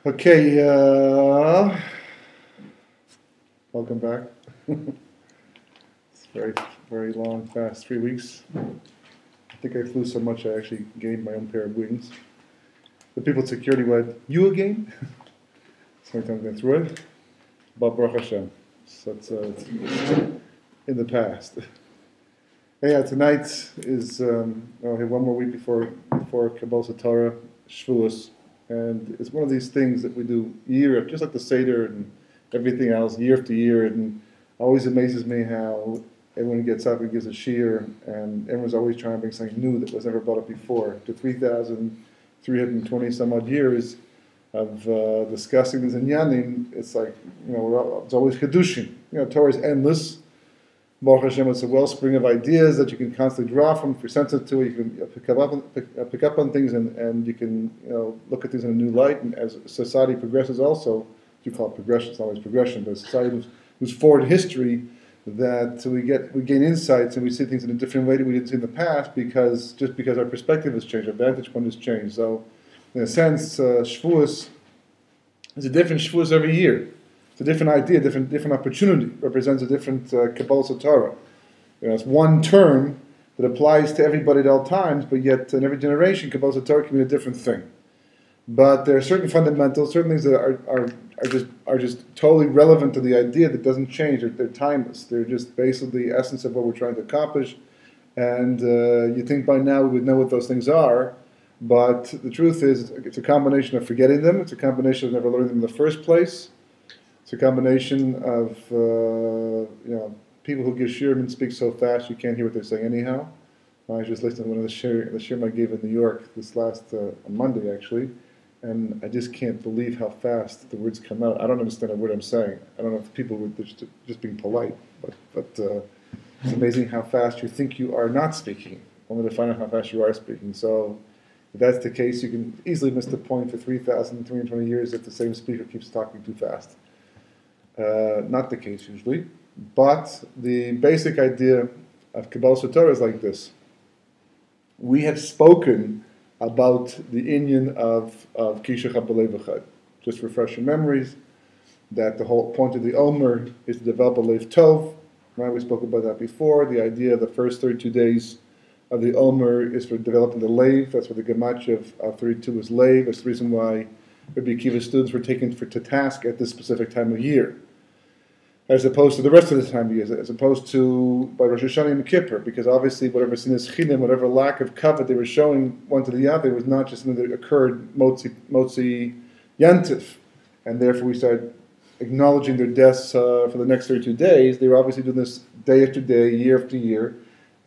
Okay, welcome back. It's very, very long, fast 3 weeks. I think I flew so much I actually gained my own pair of wings. The people at security went, "You again?" So many times I went through it. But Baruch Hashem. So it's in the past. Yeah, tonight is, I have one more week before Kabbalas Torah, Shavuos. And it's one of these things that we do year, just like the Seder and everything else, year after year. And it always amazes me how everyone gets up and gives a shiur, and everyone's always trying to bring something new that was never brought up before. To 3,320 some odd years of discussing this inyanim, it's like, it's always Kedushin. Torah is endless. Baruch Hashem, it's a wellspring of ideas that you can constantly draw from. If you're sensitive to it, you can pick up on things, and you can look at things in a new light. And as society progresses, also, you call it progression. It's not always progression, but society moves forward in history, that we gain insights and we see things in a different way that we didn't see in the past because our perspective has changed, our vantage point has changed. So, in a sense, Shavuos is a different Shavuos every year. It's a different idea, different opportunity. Represents a different Kabbalas Torah. It's one term that applies to everybody at all times, but yet in every generation, Kabbalas Torah can mean a different thing. But there are certain fundamentals, certain things that are just totally relevant to the idea that doesn't change. They're timeless. They're just basically the essence of what we're trying to accomplish. And you think by now we would know what those things are, but the truth is it's a combination of forgetting them. It's a combination of never learning them in the first place. It's a combination of people who give shiurim and speak so fast you can't hear what they're saying anyhow. I just listened to one of the shiurim I gave in New York this last Monday actually, and I just can't believe how fast the words come out. I don't understand a word I'm saying. I don't know if people were just being polite, but it's amazing how fast you think you are not speaking, only to find out how fast you are speaking. So if that's the case, you can easily miss the point for 3,320 years if the same speaker keeps talking too fast. Not the case usually, but the basic idea of Kabbalas Torah is like this. We have spoken about the inyan of Kishach HaBalei V'chad. Just refresh your memories that the whole point of the Omer is to develop a Lev Tov. Right? We spoke about that before. The idea of the first 32 days of the Omer is for developing the Lev. That's what the Gematria of 32 is Lev. That's the reason why Rabbi Akiva's students were taken to task at this specific time of year, as opposed to the rest of the time of year, as opposed to by Rosh Hashanah and Kippur, because obviously whatever sinas chinim, whatever lack of kavod they were showing one to the other was not just something that occurred motzi yantif, and therefore we started acknowledging their deaths for the next 32 days. They were obviously doing this day after day, year after year,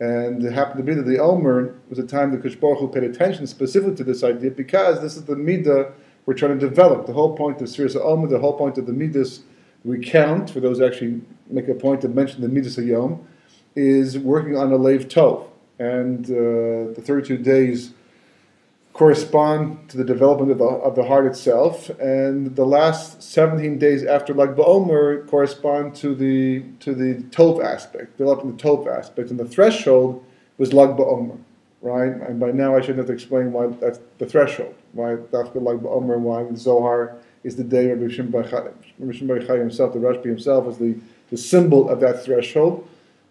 and it happened to be that the Omer was a time that Kadosh Baruch Hu paid attention specifically to this idea, because this is the midah we're trying to develop. The whole point of Sfiras Omer, the whole point of the midas we count, for those who actually make a point to mention the Midas Hayom, is working on a Lev Tov. And the 32 days correspond to the development of the heart itself, and the last 17 days after Lag BaOmer correspond to the Tov aspect, developing the Tov aspect. And the threshold was Lag BaOmer, right? And by now I shouldn't have to explain why that's the threshold, why Dafka Lag BaOmer, why the Zohar is the day Rabbi Shimon Bar Yochai himself, the Rashbi himself, is the symbol of that threshold,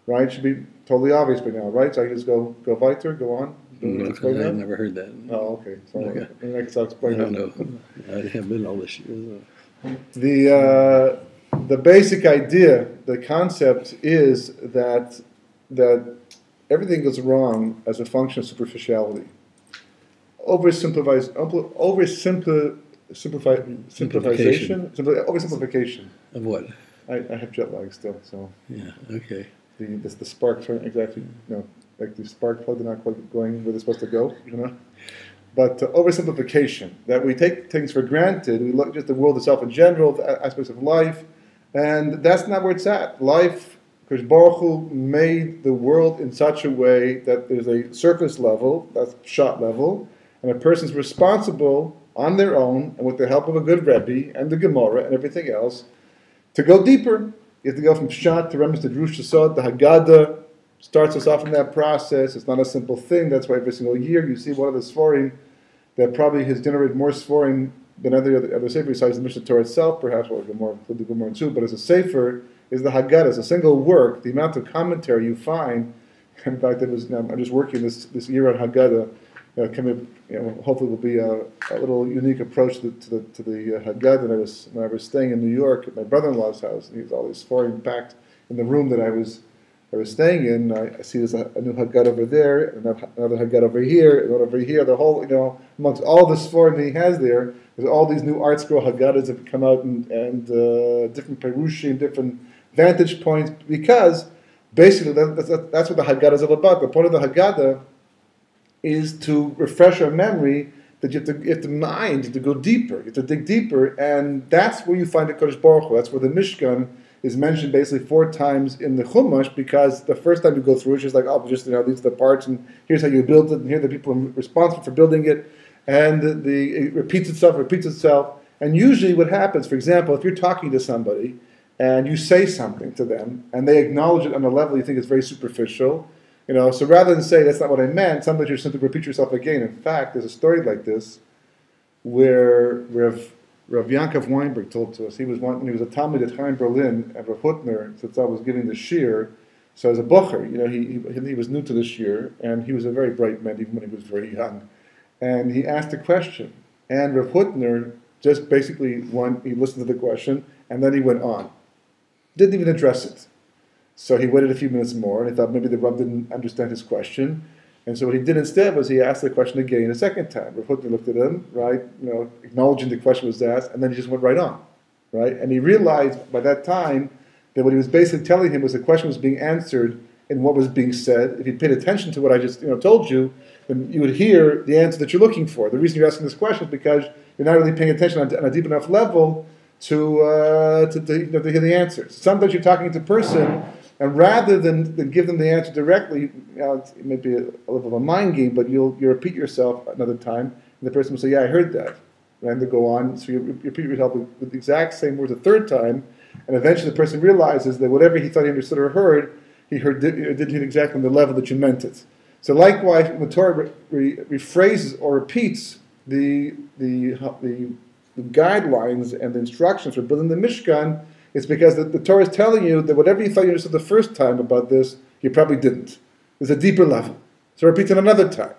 right? It should be totally obvious by now, right? So I can just go weiter, go on. I've never heard that. Oh, okay. So okay. Next I'll explain. I don't know. I have been all this year. The basic idea, the concept is that everything goes wrong as a function of superficiality. Oversimplification. Of what? I have jet lag still, so Yeah. Okay. the sparks aren't exactly like the spark plug, they're not quite going where they're supposed to go, But oversimplification, that we take things for granted, we look at the world itself in general, the aspects of life, and that's not where it's at. Life, because Baruch Hu made the world in such a way that there's a surface level, that's shot level, and a person's responsible on their own, and with the help of a good Rebbe and the Gemara and everything else, to go deeper. You have to go from Pshat to Remes to Drush Sod. The Haggadah starts us off in that process. It's not a simple thing. That's why every single year you see one of the Sforim that probably has generated more Sforim than other sefer besides the Mishnah Torah itself, perhaps, or the Gemara too, but as a sefer is the Haggadah. It's a single work. The amount of commentary you find. In fact, I'm just working this year on Haggadah. Hopefully will be a little unique approach to the Haggadah. When I was staying in New York at my brother-in-law's house, and he was all these foreign packed in the room that I was staying in. I see there's a new Haggadah over there, another Haggadah over here, and one over here. The whole, amongst all this foreign that he has there, there's all these new art scroll Haggadahs that come out and different perushim, different vantage points, because basically that's what the Haggadah is all about. The point of the Haggadah is to refresh our memory that you have to mind, to go deeper, you have to dig deeper, and that's where you find the Kodesh Baruch Hu. That's where the Mishkan is mentioned basically 4 times in the Chumash, because the first time you go through it, it's just like, these are the parts, and here's how you built it, and here are the people responsible for building it, and it repeats itself, and usually what happens, for example, if you're talking to somebody, and you say something to them, and they acknowledge it on a level you think is very superficial, so rather than say, that's not what I meant, sometimes you simply repeat yourself again. In fact, there's a story like this, where Rav Yankov Weinberg told to us, when he was a Talmid at Chaim Berlin, and Rav Hutner, since I was giving the shir, so as a bocher, he was new to the shir, and he was a very bright man, even when he was very young. And he asked a question, and Rav Hutner just basically he listened to the question, and then he went on. Didn't even address it. So he waited a few minutes more, and he thought maybe the Rav didn't understand his question. And so what he did instead was he asked the question again a second time. Rav Hutner looked at him, right, acknowledging the question was asked, and then he just went right on, right? And he realized by that time that what he was basically telling him was the question was being answered in what was being said. If you paid attention to what I just told you, then you would hear the answer that you're looking for. The reason you're asking this question is because you're not really paying attention on a deep enough level to hear the answers. Sometimes you're talking to a person, and rather than give them the answer directly, it may be a little of a mind game, but you'll repeat yourself another time, and the person will say, "Yeah, I heard that," and they go on. So you repeat yourself with the exact same words a third time, and eventually the person realizes that whatever he thought he understood or heard, didn't hit exactly on the level that you meant it. So likewise, when the Torah rephrases or repeats the guidelines and the instructions for building the Mishkan, it's because the Torah is telling you that whatever you thought you understood the first time about this, you probably didn't. There's a deeper level. So repeat it another time.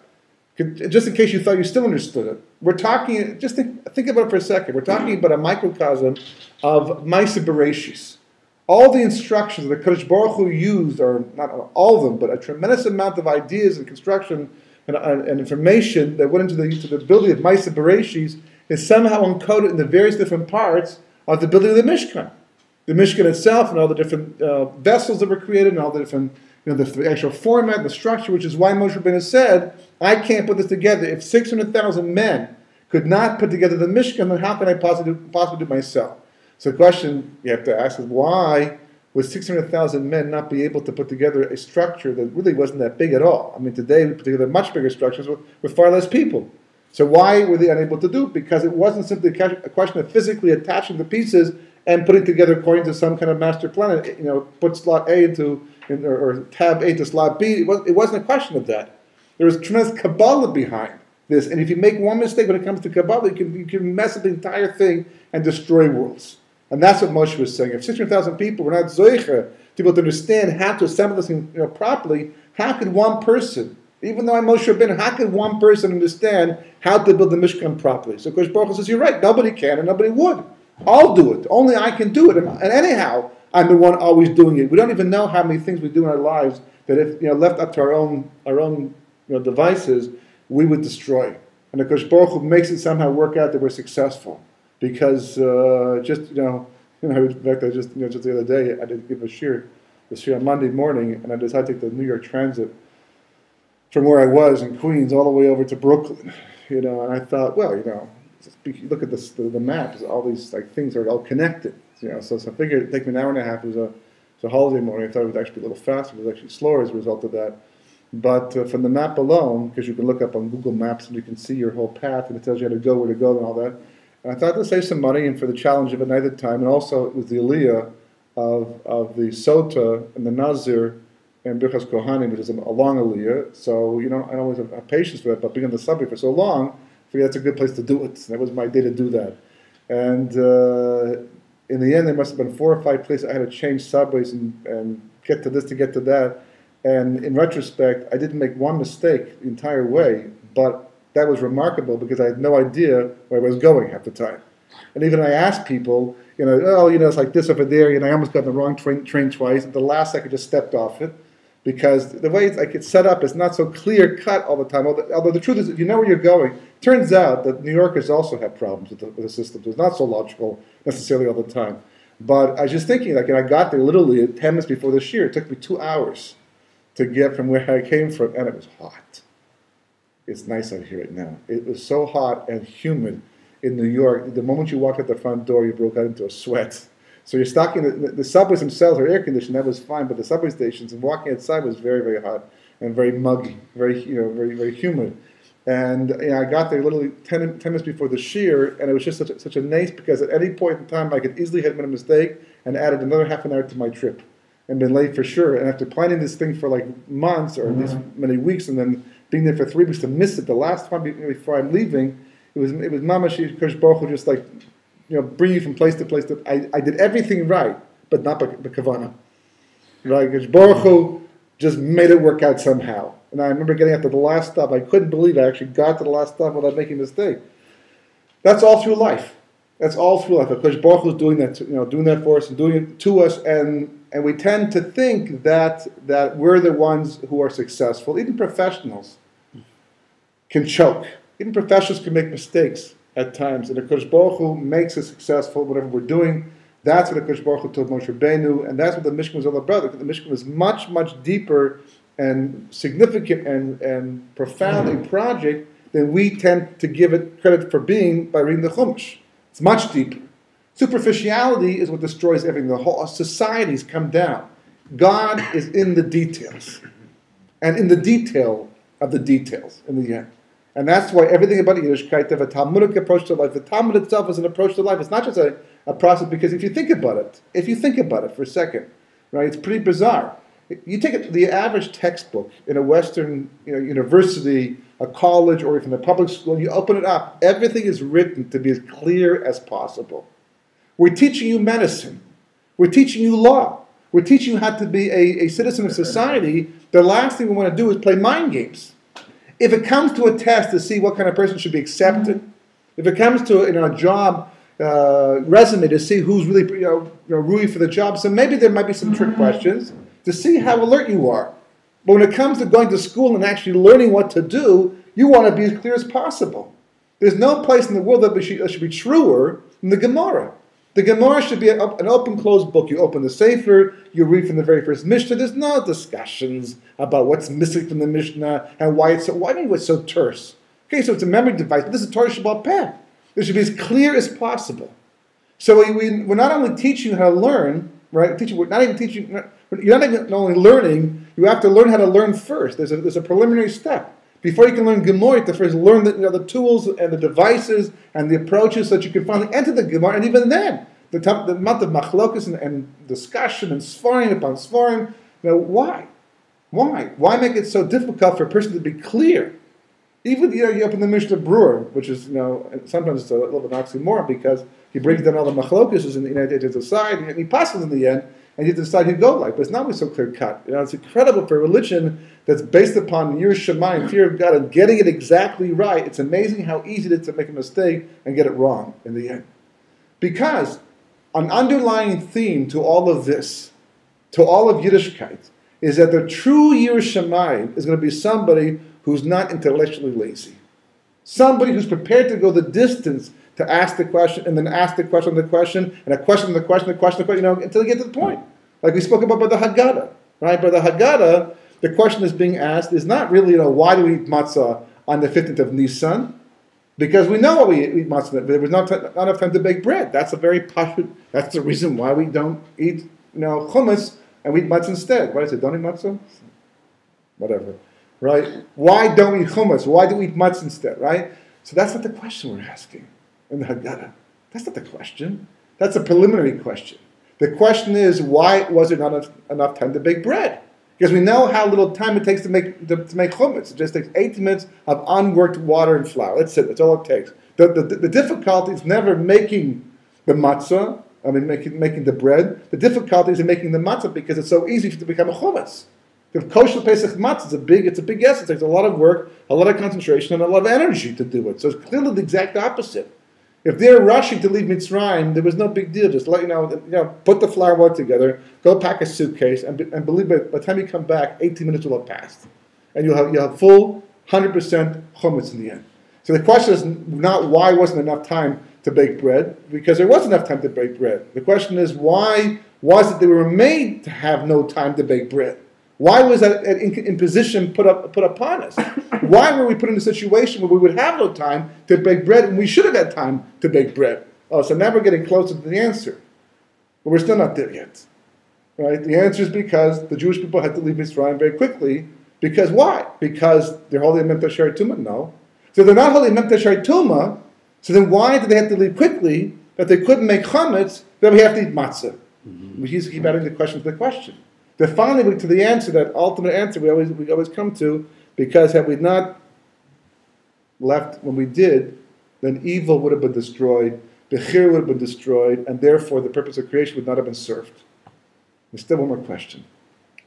Just in case you thought you still understood it. We're talking, just think about it for a second. We're talking about a microcosm of Ma'aseh Bereshis. All the instructions that Kodesh Baruch Hu used, or not all of them, but a tremendous amount of ideas and construction and information that went into the building of Ma'aseh Bereshis is somehow encoded in the various different parts of the building of the Mishkan. The Mishkan itself and all the different vessels that were created and all the different, the actual format, the structure, which is why Moshe Rabbeinu said, I can't put this together. If 600,000 men could not put together the Mishkan, then how can I possibly do it myself? So the question you have to ask is, why would 600,000 men not be able to put together a structure that really wasn't that big at all? I mean, today we put together much bigger structures with far less people. So why were they unable to do it? Because it wasn't simply a question of physically attaching the pieces and putting together according to some kind of master plan. Put slot A or tab A to slot B. It wasn't a question of that. There was tremendous Kabbalah behind this. And if you make one mistake when it comes to Kabbalah, you can mess up the entire thing and destroy worlds. And that's what Moshe was saying. If 600,000 people were not zoiche to be able to understand how to assemble this thing properly, how could one person, even though I'm Moshe Rabbeinu, how could one person understand how to build the Mishkan properly? So Kodesh Baruch Hu says, you're right, nobody can and nobody would. I'll do it. Only I can do it. And anyhow, I'm the one always doing it. We don't even know how many things we do in our lives that if left up to our own devices, we would destroy. And the Kodesh Baruch Hu makes it somehow work out that we're successful. Because in fact, just the other day, I did give a shir on Monday morning, and I decided to take the New York Transit from where I was in Queens all the way over to Brooklyn. And I thought, well, look at the maps. All these things are all connected. So I figured it'd take me an hour and a half. It was a holiday morning. I thought it would actually be a little faster. It was actually slower as a result of that. But from the map alone, because you can look up on Google Maps and you can see your whole path, and it tells you how to go, where to go, and all that. And I thought to save some money and for the challenge of a night at a time, and also it was the aliyah of the Sota and the Nazir and Birchas Kohanim, which is a long aliyah. So I don't always have patience for that, but being on the subject for so long, figured that's a good place to do it. That was my day to do that. And in the end, there must have been 4 or 5 places I had to change subways and get to this to get to that. And in retrospect, I didn't make one mistake the entire way, but that was remarkable because I had no idea where I was going half the time. And even I asked people, it's like this over there, I almost got on the wrong train twice. At the last second, just stepped off it because the way it's set up is not so clear cut all the time. Although the truth is, if you know where you're going, it turns out that New Yorkers also have problems with the system. It's not so logical necessarily all the time. But I was just thinking, I got there literally 10 minutes before the shiur. It took me 2 hours to get from where I came from, and it was hot. It's nice out here right now. It was so hot and humid in New York. The moment you walked out the front door, you broke out into a sweat. So you're stuck in the subways themselves are air conditioned. That was fine, but the subway stations and walking outside was very, very hot and very muggy, very, very, very humid. And I got there literally 10 minutes before the shiur, and it was just such a nice because at any point in time I could easily have made a mistake and added another half an hour to my trip and been late for sure. And after planning this thing for like months or at least many weeks, and then being there for 3 weeks to miss it the last time before I'm leaving, it was mamash Kosh Baruch Hu just like bring you from place to place. I did everything right, but not the kavanah. Right, Kosh Baruch Hu just made it work out somehow. And I remember getting up to the last stop. I couldn't believe I actually got to the last stop without making a mistake. That's all through life. That's all through life. Because Baruch Hu is doing that, doing that for us and doing it to us, and we tend to think that we're the ones who are successful. Even professionals can choke. Even professionals can make mistakes at times, and the Kodesh Baruch Hu makes us successful. Whatever we're doing, that's what the Kodesh Baruch Hu told Moshe Rabbeinu, and that's what the Mishkan was all about. The Mishkan was much, much deeper and significant and profound a project than we tend to give it credit for being by reading the Chumash. It's much deeper. Superficiality is what destroys everything. The whole societies come down. God is in the details. And in the detail of the details in the end. And that's why everything about Yiddishkeit, have a Talmudic approach to life. The Talmud itself is an approach to life. It's not just a process, because if you think about it for a second, right, it's pretty bizarre. You take the average textbook in a Western university, a college, or even a public school, you open it up, everything is written to be as clear as possible. We're teaching you medicine. We're teaching you law. We're teaching you how to be a citizen of society. The last thing we want to do is play mind games. If it comes to a test to see what kind of person should be accepted, if it comes to a job resume to see who's really really for the job, so maybe there might be some trick questions to see how alert you are. But when it comes to going to school and actually learning what to do, you want to be as clear as possible. There's no place in the world that should be truer than the Gemara. The Gemara should be an open, closed book. You open the Sefer, you read from the very first Mishnah. There's no discussions about what's missing from the Mishnah and why it's so terse. Okay, so it's a memory device, but this is Torah Shabbat Peh. It should be as clear as possible. So we're not only teaching you how to learn, right? We're not even teaching. You're not even only learning. You have to learn how to learn first. There's a preliminary step. Before you can learn Gemara, you have to first learn the tools and the devices and the approaches so that you can finally enter the Gemara. And even then, the amount of machlokas and discussion and svarim upon svarim. Why? Why make it so difficult for a person to be clear? Even you open the Mishnah Brur, which is sometimes it's a little bit oxymoron because he brings down all the machlokas and it aside, and he passes in the end, and you decide who go like. But it's not always so clear cut. It's incredible for a religion that's based upon Yirah Shamayim, fear of God, and getting it exactly right. It's amazing how easy it is to make a mistake and get it wrong in the end. Because an underlying theme to all of this, to all of Yiddishkeit, is that the true Yirah Shamayim is going to be somebody who's not intellectually lazy. Somebody who's prepared to go the distance to ask the question, and then ask the question, and a question, and a question, until you get to the point. Like we spoke about by the Haggadah, right? By the Haggadah, the question that's being asked is not really, why do we eat matzah on the 15th of Nisan? Because we know why we eat matzah. There was not enough time to bake bread. That's that's the reason why we don't eat, hummus, and we eat matzah instead. Why is it, don't eat matzah? Whatever. Right? Why don't we eat hummus? Why do we eat matzah instead? Right? So that's not the question we're asking in the Haggadah. That's not the question. That's a preliminary question. The question is, why was there not enough time to bake bread? Because we know how little time it takes to make chumetz. It just takes 18 minutes of unworked water and flour. That's it. That's all it takes. The difficulty is never making the matzah. I mean, making the bread. The difficulty is in making the matzah because it's so easy to become a chumetz. If kosher Pesach matzah, it's a big yes. It takes a lot of work, a lot of concentration, and a lot of energy to do it. So it's clearly the exact opposite. If they're rushing to leave Mitzrayim, there was no big deal. Just let put the flour water together, go pack a suitcase, and believe me, by the time you come back, 18 minutes will have passed, and you'll have full 100% chumetz in the end. So the question is not why wasn't enough time to bake bread, because there was enough time to bake bread. The question is why was it they were made to have no time to bake bread? Why was that imposition put upon us? Why were we put in a situation where we would have no time to bake bread and we should have had time to bake bread? Oh, so now we're getting closer to the answer. But we're still not there yet. Right? The answer is because the Jewish people had to leave Mitzrayim very quickly. Because why? Because they're holding a Memta Shari Tumah? No. So they're not holding Memta Shari Tumah, so then why did they have to leave quickly that they couldn't make chametz, then we have to eat matzah? Mm-hmm. We just keep adding the question to the question. Then finally, to the answer, that ultimate answer we always come to, because had we not left when we did, then evil would have been destroyed, Bechir would have been destroyed, and therefore the purpose of creation would not have been served. There's still one more question.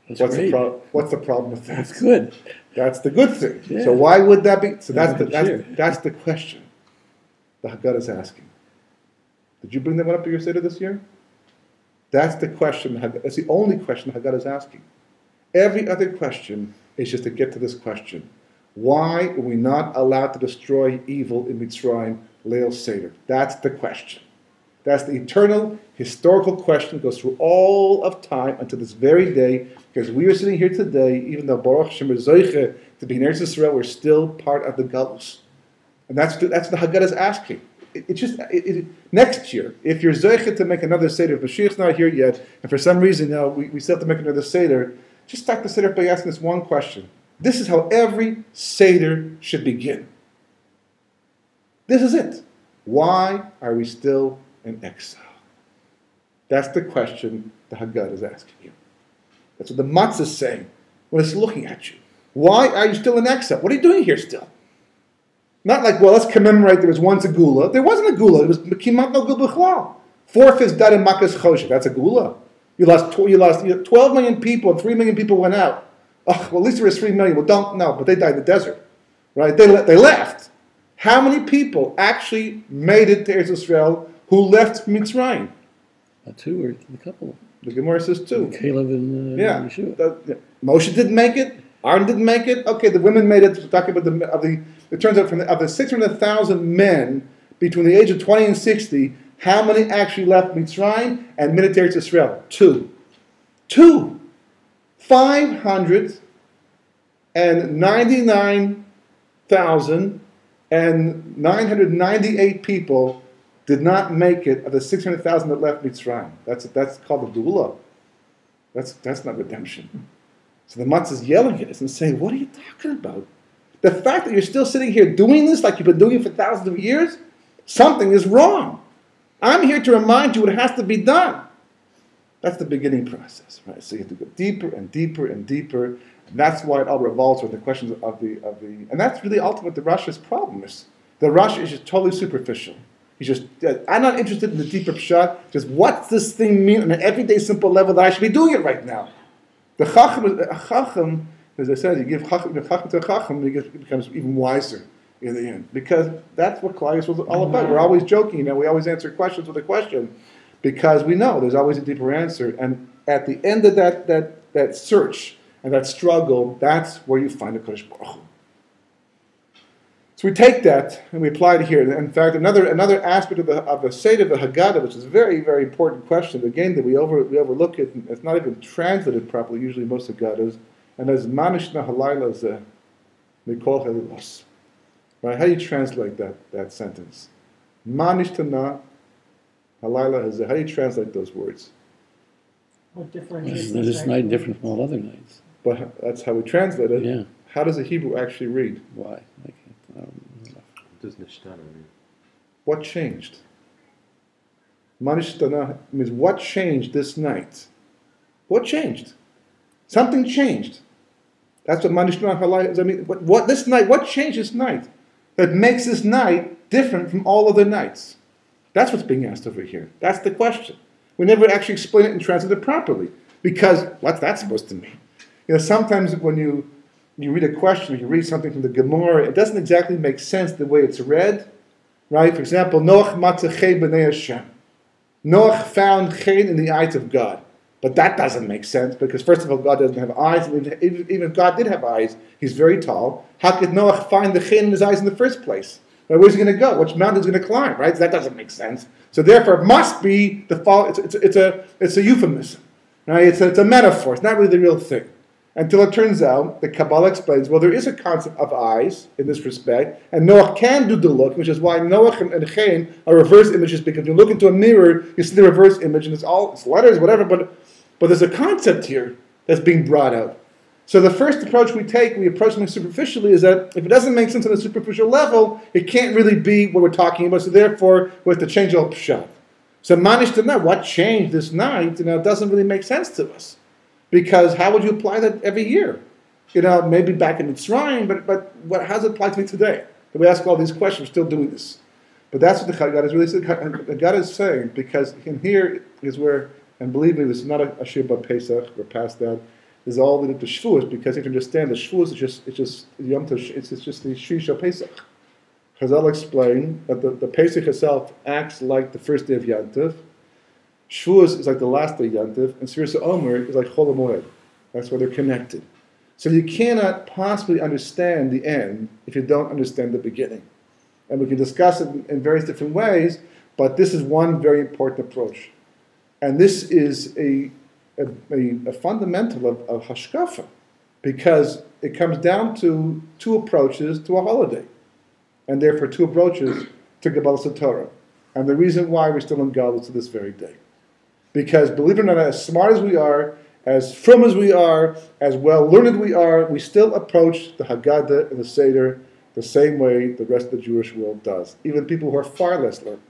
What's the problem with that? That's good. That's the good thing. Yeah. So why would that be? So that's the question the Haggadah is asking. Did you bring that one up to your Seder this year? That's the question. That's the only question the Haggadah is asking. Every other question is just to get to this question. Why were we not allowed to destroy evil in Mitzrayim, Leil Seder? That's the question. That's the eternal, historical question that goes through all of time until this very day, because we are sitting here today, even though Baruch Hashem is Zoiche to be in Eretz Yisrael, we're still part of the Galus. And that's what the Haggadah is asking. Next year, if you're Zoiche to make another Seder, if Mashiach's not here yet, and for some reason we still have to make another Seder, just start the Seder by asking this one question. This is how every Seder should begin. This is it. Why are we still in exile? That's the question the Haggadah is asking you. That's what the Matzah is saying when it's looking at you. Why are you still in exile? What are you doing here still? Not like, well, let's commemorate there was once a Gula. There wasn't a Gula. It was Kimat no Gula B'chlal. 4/5 died in Makas Choshev. That's a Gula. You lost 12 million people and 3 million people went out. Oh, well, at least there was 3 million. Well, don't know, but they died in the desert. Right? They left. How many people actually made it to Eretz Yisrael who left Mitzrayim? Two or a couple. The Gemara says two. Caleb and Yeshua. Moshe didn't make it. Aaron didn't make it. Okay, the women made it. We're talking about it turns out of the 600,000 men between the age of 20 and 60, how many actually left Mitzrayim and made it to Eretz Yisrael? Two. 599,998 people did not make it of the 600,000 that left Mitzrayim. That's called the Geulah. That's not redemption. So the Matzah is yelling at us and saying, what are you talking about? The fact that you're still sitting here doing this like you've been doing it for thousands of years, something is wrong. I'm here to remind you what has to be done. That's the beginning process, right? So you have to go deeper and deeper and deeper, and that's why it all revolves with the questions of the, and that's really ultimately the Rasha's problem is. The Rasha is just totally superficial. He's just, I'm not interested in the deeper pshat, just what's this thing mean on an everyday simple level that I should be doing it right now. The Chacham, as I said, you give Chacham to a Chacham, and he becomes even wiser in the end. Because that's what Klal Yisrael is all about. We're always joking, we always answer questions with a question, because we know there's always a deeper answer. And at the end of that search and that struggle, that's where you find the Kodesh Baruch Hu. So we take that and we apply it here. In fact, another aspect of the Seder of the Haggadah, which is a very, very important question, again, that we overlook it, and it's not even translated properly, usually most Haggadahs, and as Manishna Halayla Zeh, Mikol Helilos. Right? How do you translate that sentence? Manishna Halayla Zeh. How do you translate those words? What differentiates this night different from all other nights. But that's how we translate it. Yeah. How does the Hebrew actually read? Why? What changed? Manishtana means what changed this night? What changed? Something changed. That's what Manishna Halai is. I mean, what this night? What changed this night that makes this night different from all other nights? That's what's being asked over here. That's the question. We never actually explain it and translate it properly because what's that supposed to mean? Sometimes when you read a question, or you read something from the Gemara, it doesn't exactly make sense the way it's read, right? For example, Noach matzah chen b'nei Hashem. Noach found chen in the eyes of God. But that doesn't make sense because, first of all, God doesn't have eyes. And even if God did have eyes, he's very tall. How could Noach find the chen in his eyes in the first place? Right, where's he going to go? Which mountain is he going to climb? Right? So that doesn't make sense. So therefore, it must be the fall. It's a euphemism. Right? It's a metaphor. It's not really the real thing. Until it turns out, the Kabbalah explains, well, there is a concept of eyes in this respect, and Noach can do the look, which is why Noach and chen are reverse images, because you look into a mirror, you see the reverse image, and it's letters, whatever, but there's a concept here that's being brought out. So the first approach we approach something superficially, is that if it doesn't make sense on a superficial level, it can't really be what we're talking about, so therefore we have to change all pshat. So Manish to know what changed this night, it doesn't really make sense to us. Because how would you apply that every year? Maybe back in Mitzrayim, but how does it apply to me today? And we ask all these questions, we're still doing this. But that's what the God is really saying. The God is saying, because in here is where, and believe me, this is not a Shibah Pesach, we're past that. This is all the Shavuos, because you have to understand the Shavuos it's just Yom Tov, it's just the Shisha Pesach. Chazal explain that the Pesach itself acts like the first day of Yom Tov. Shavuos is like the last day of Yom Tov, and Sfiras Omer is like Chol HaMoed. That's why they're connected. So you cannot possibly understand the end if you don't understand the beginning. And we can discuss it in various different ways, but this is one very important approach. And this is a fundamental of Hashkafa, because it comes down to two approaches to a holiday, and therefore two approaches to Kabbalah Torah. And the reason why we're still in Galus to this very day. Because, believe it or not, as smart as we are, as frum as we are, as well-learned we are, we still approach the Haggadah and the Seder the same way the rest of the Jewish world does. Even people who are far less learned,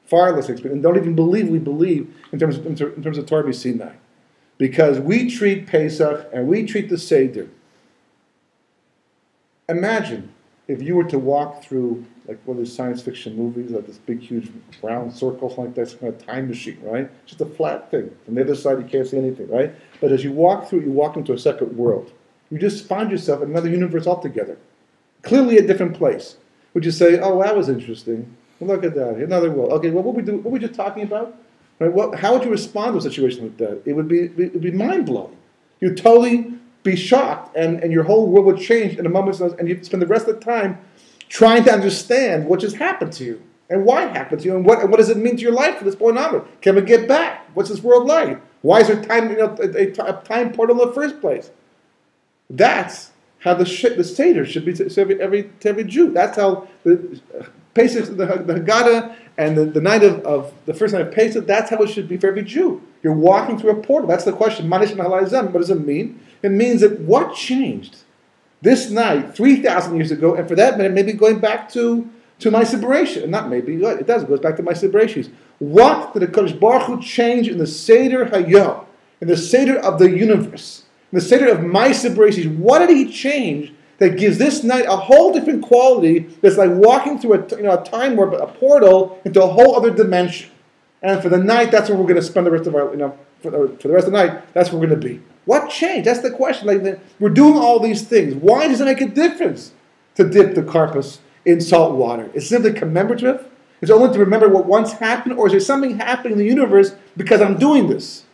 far less experienced, and don't even believe we believe in terms of Torah B'Sinai. Because we treat Pesach and we treat the Seder. Imagine if you were to walk through, like one of these science fiction movies, like this big, huge round circle, like that's kind of time machine, right? Just a flat thing. From the other side, you can't see anything, right? But as you walk through, you walk into a separate world. You just find yourself in another universe altogether. Clearly a different place. Would you say, oh, that was interesting. Well, look at that, another world. Okay, well, what were we just talking about? Right? How would you respond to a situation like that? It would be mind-blowing. You'd totally be shocked, and your whole world would change in a moment, and you'd spend the rest of the time trying to understand what just happened to you, and why it happened to you, and what does it mean to your life from this point onward? Can we get back? What's this world like? Why is there time, a time portal in the first place? That's how the Seder should be to every Jew. That's how the Pesach, the Haggadah, and the night of the first night of Pesach, that's how it should be for every Jew. You're walking through a portal. That's the question. What does it mean? It means that what changed this night 3,000 years ago, and for that matter, maybe going back to my separation. Not maybe, it does. It goes back to my separations. What did the Kodesh Baruch Hu change in the Seder Hayom, in the Seder of the universe, in the Seder of my separations? What did he change that gives this night a whole different quality that's like walking through a time warp, a portal into a whole other dimension? And for the night, that's where we're going to spend the rest of our, for the rest of the night, that's where we're going to be. What changed? That's the question. We're doing all these things. Why does it make a difference to dip the carpus in salt water? It's simply commemorative? It's only to remember what once happened, or is there something happening in the universe because I'm doing this?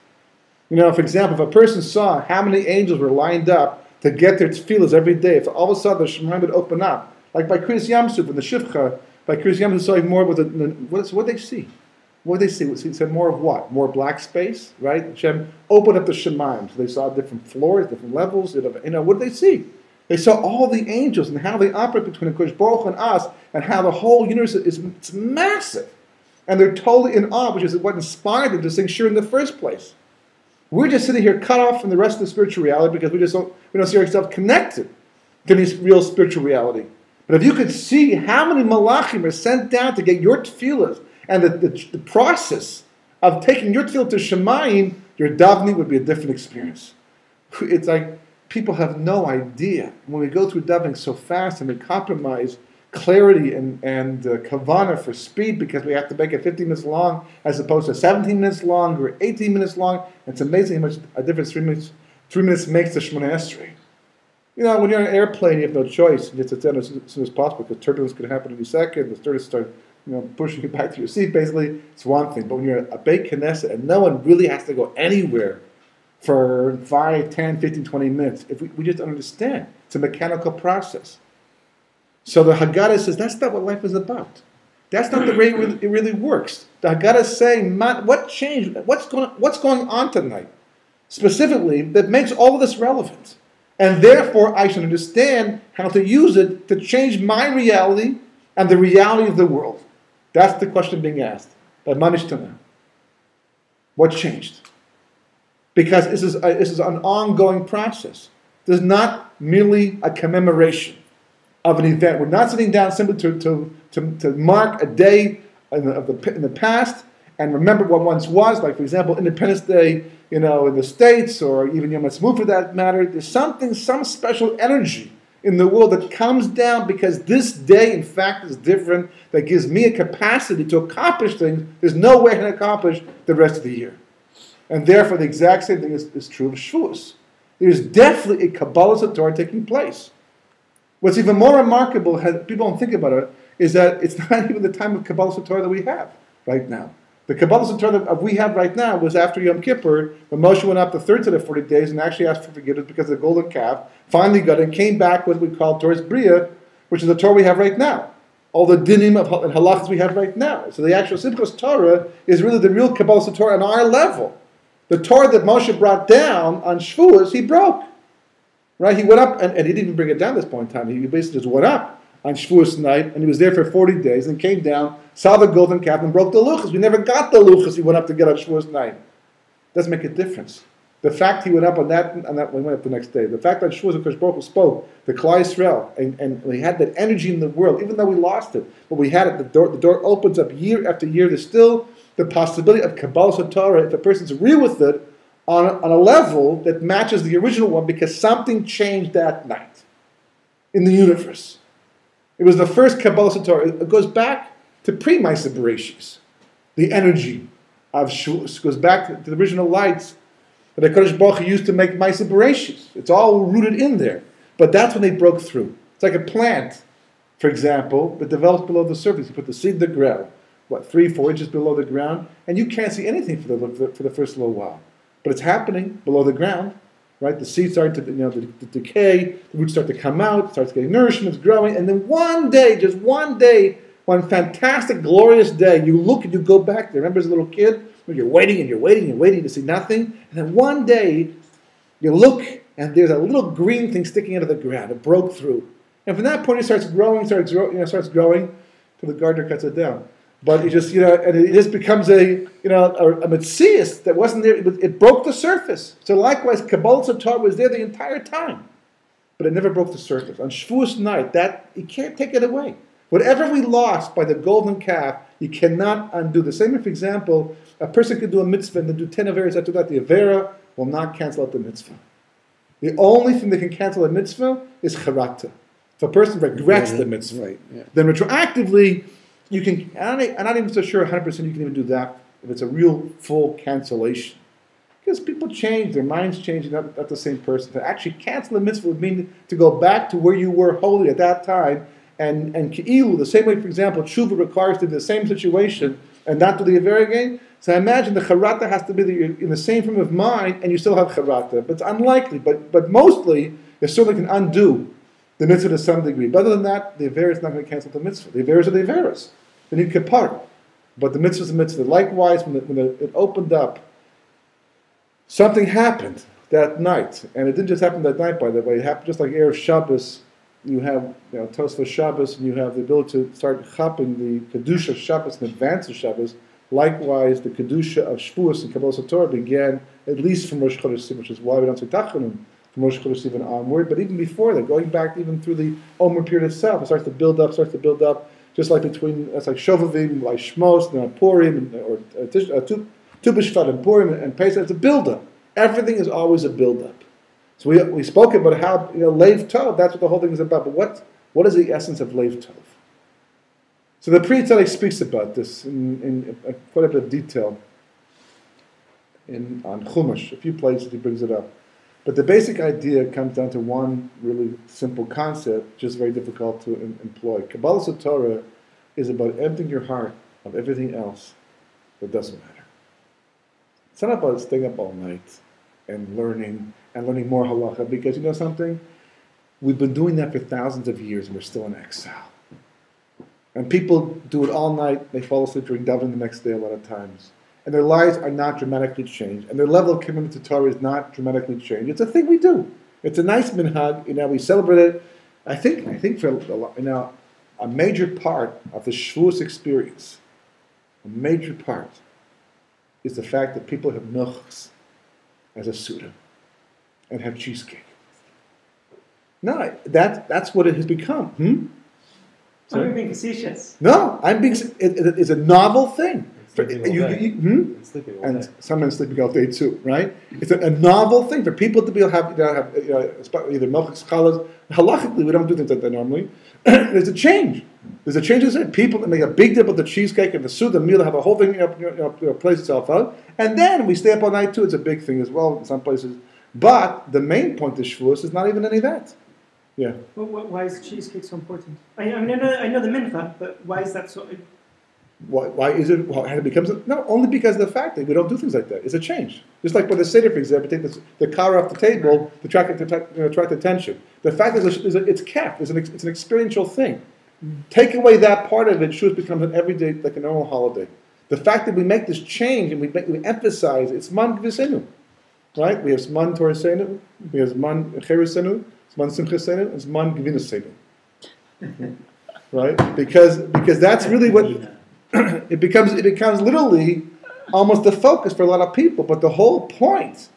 For example, if a person saw how many angels were lined up to get their tefillahs every day, if all of a sudden the Shemaim would open up, like by Kriyas Yamsuf and the Shivcha, by Kriyas Yamsuf saw more with what did they see? What did they see? He said more of what? More black space, right? Hashem opened up the Shemaim, so they saw different floors, different levels. What did they see? They saw all the angels and how they operate between the Kodesh Baruch Hu and us, and how the whole universe it's massive. And they're totally in awe, which is what inspired them to sing Shir in the first place. We're just sitting here cut off from the rest of the spiritual reality because we don't see ourselves connected to this real spiritual reality. But if you could see how many malachim are sent down to get your tefillahs, and the process of taking your tefillah to Shemayim, your davening would be a different experience. It's like people have no idea. When we go through davening so fast and we compromise clarity and kavanah for speed because we have to make it 15 minutes long as opposed to 17 minutes long or 18 minutes long, it's amazing how much a difference 3 minutes makes to Shemona Esrei. You know, when you're on an airplane, you have no choice. You have to sit as soon as possible because turbulence could happen any second. The stewardess start, pushing you back to your seat, basically. It's one thing. But when you're a Beit Knesset and no one really has to go anywhere for 5, 10, 15, 20 minutes, if we just don't understand. It's a mechanical process. So the Haggadah says that's not what life is about. That's not the way it really works. The Haggadah is saying, what changed? What's going on tonight? Specifically, that makes all of this relevant. And therefore, I should understand how to use it to change my reality and the reality of the world. That's the question being asked by Manishtana. What changed? Because this is an ongoing process. This is not merely a commemoration of an event. We're not sitting down simply to mark a day in the past and remember what once was, like, for example, Independence Day, in the States, or even Yom Ha'atzmaut for that matter. There's some special energy in the world that comes down because this day, in fact, is different, that gives me a capacity to accomplish things there's no way I can accomplish the rest of the year. And therefore, the exact same thing is true of Shavuos. There's definitely a Kabbalah Torah taking place. What's even more remarkable, people don't think about it, is that it's not even the time of Kabbalah Torah that we have right now. The Kabbalah Torah that we have right now was after Yom Kippur, when Moshe went up the third set of 40 days and actually asked for forgiveness because of the golden calf, finally got it and came back with what we call Torah's Bria, which is the Torah we have right now. All the dinim and halachas we have right now. So the actual Simchas Torah is really the real Kabbalah Torah on our level. The Torah that Moshe brought down on Shavuos, he broke. Right? He went up, and he didn't even bring it down at this point in time. He basically just went up on Shavuos night, and he was there for 40 days, and came down, saw the golden calf, and broke the luchas. We never got the luchas he went up to get on Shavuos night. Doesn't make a difference. The fact he went up on that we went up the next day. The fact that Shavuos, Kodesh Baruch Hu spoke, the Klal Yisrael, and we had that energy in the world, even though we lost it, but we had it. The door opens up year after year. There's still the possibility of Kabbalah Torah if a person's real with it on a level that matches the original one because something changed that night in the universe. It was the first Kabbalah Torah. It goes back to pre-Maaseh Bereshis. The energy of Shavuos goes back to the original lights that HaKadosh Baruch Hu used to make Maaseh Bereshis. It's all rooted in there. But that's when they broke through. It's like a plant, for example, that develops below the surface. You put the seed in the ground, 3-4 inches below the ground, and you can't see anything for the first little while. But it's happening below the ground, right? The seeds start to to decay, the roots start to come out, starts getting nourishment, it's growing, and then one day, just one day, one fantastic, glorious day, you look and you go back there. Remember as a little kid, when you're waiting and you're waiting and you're waiting to see nothing, and then one day, you look and there's a little green thing sticking out of the ground. It broke through. And from that point, it starts growing till the gardener cuts it down. But it just, and it just becomes a Metzias that wasn't there. It broke the surface. So likewise, Kabbalah Torah was there the entire time. But it never broke the surface. On Shavuos night, that you can't take it away. Whatever we lost by the golden calf, you cannot undo. The same, for example, a person could do a mitzvah and then do 10 averas after that. The avera will not cancel out the mitzvah. The only thing that can cancel a mitzvah is charata. If a person regrets the mitzvah, then retroactively, you can, I'm not even so sure 100% you can even do that if it's a real full cancellation. Because people change, their minds change, you're not the same person. To actually cancel a mitzvah would mean to go back to where you were holy at that time, and Ke'ilu, the same way, for example, Tshuva requires to be the same situation and not do the Aver again. So I imagine the Charata has to be that you're in the same frame of mind and you still have Charata. But it's unlikely, but mostly, you certainly can undo the mitzvah to some degree. But other than that, the Aver is not going to cancel the mitzvah. The Averas are the Averas. They need Kippur. But the mitzvah is the mitzvah. Likewise, when it opened up, something happened that night. And it didn't just happen that night, by the way. It happened just like Erev Shabbos. You have Tosfos Shabbos, and you have the ability to start chapping the Kedusha of Shabbos in advance of Shabbos. Likewise, the Kedusha of Shavuos and Kabbalah Torah began at least from Rosh Chodesh Sivan, which is why we don't say Tachanun from Rosh Chodesh Sivan onward. But even before that, going back even through the Omer period itself, it starts to build up, just like between, it's like Shovavim, like Shmos, and Purim, or Tu B'Shvat and Purim and Pesach. It's a build-up. Everything is always a build-up. So we spoke about how, Leiv Tov, that's what the whole thing is about. But what is the essence of Leiv Tov? So the Pri Tzaddik speaks about this in quite a bit of detail on Chumash. A few places he brings it up. But the basic idea comes down to one really simple concept, just very difficult to employ. Kabbalah Torah is about emptying your heart of everything else that doesn't matter. It's not about staying up all night and learning more halacha, because you know something? We've been doing that for thousands of years and we're still in exile. And people do it all night, they fall asleep during davening the next day a lot of times. And their lives are not dramatically changed. And their level of commitment to Torah is not dramatically changed. It's a thing we do. It's a nice minhag, we celebrate it. I think for a major part of the Shavuos experience, a major part, is the fact that people have milchs as a suda and have cheesecake. No, that's what it has become. I'm being facetious. No, it's a novel thing. And sometimes sleeping all day too, right? It's a novel thing for people to be able to have either milchs, challahs. Halachically, we don't do things like that normally. There's a change. There's a change in people that make a big deal about the cheesecake and the suda meal, have a whole thing plays itself out, and then we stay up all night too. It's a big thing as well in some places. But the main point of Shavuos is not even any of that. Yeah. Well, why is cheesecake so important? I know the mincha, but why is that so? Why is it? Well, it becomes no, only because of the fact that we don't do things like that. It's a change. Just like with the seder, for example, take the car off the table to attract attention. The fact is, it's kept. It's an experiential thing. Take away that part of it, Shavuos becomes an everyday, like a normal holiday. The fact that we make this change and we emphasize it's man gvisenu, right? We have man torasenu, we have man cheresenu, it's man simchasenu, it's man gvinasenu, right? Because that's really what. It becomes literally almost the focus for a lot of people. But the whole point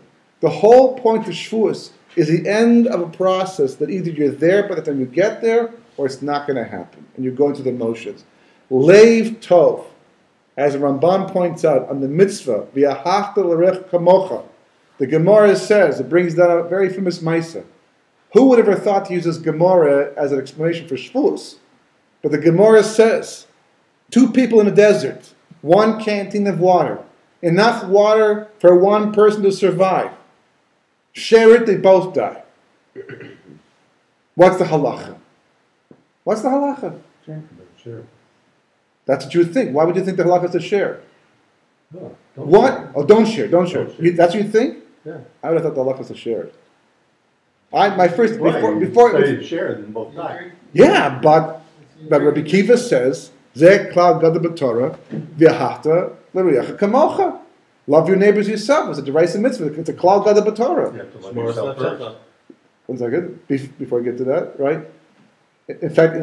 of Shavuos is the end of a process that either you're there by the time you get there, or it's not going to happen, and you're going through the motions. Leiv Tov, as Ramban points out on the mitzvah, v'ahavta l'reich kamocha. The Gemara says, it brings down a very famous Maisa. Who would have ever thought to use this Gemara as an explanation for Shavuos? But the Gemara says, 2 people in a desert, 1 canteen of water, enough water for 1 person to survive. Share it, they both die. What's the halacha? What's the halacha? Sure. That's what you would think. Why would you think the halacha is to share? No, What? Oh, don't share. Don't share. That's what you think? Yeah. I would have thought the halacha is to share it. Before you share, then both die. Yeah, but Rabbi Kiva says, Zeh klal gadol b'Torah, v'ahavta l'reacha kamocha. Love your neighbors yourself. It's a derisive mitzvah. It's a klal gadol b'Torah. You have to love yourself first. 1 second, before I get to that, right? In fact,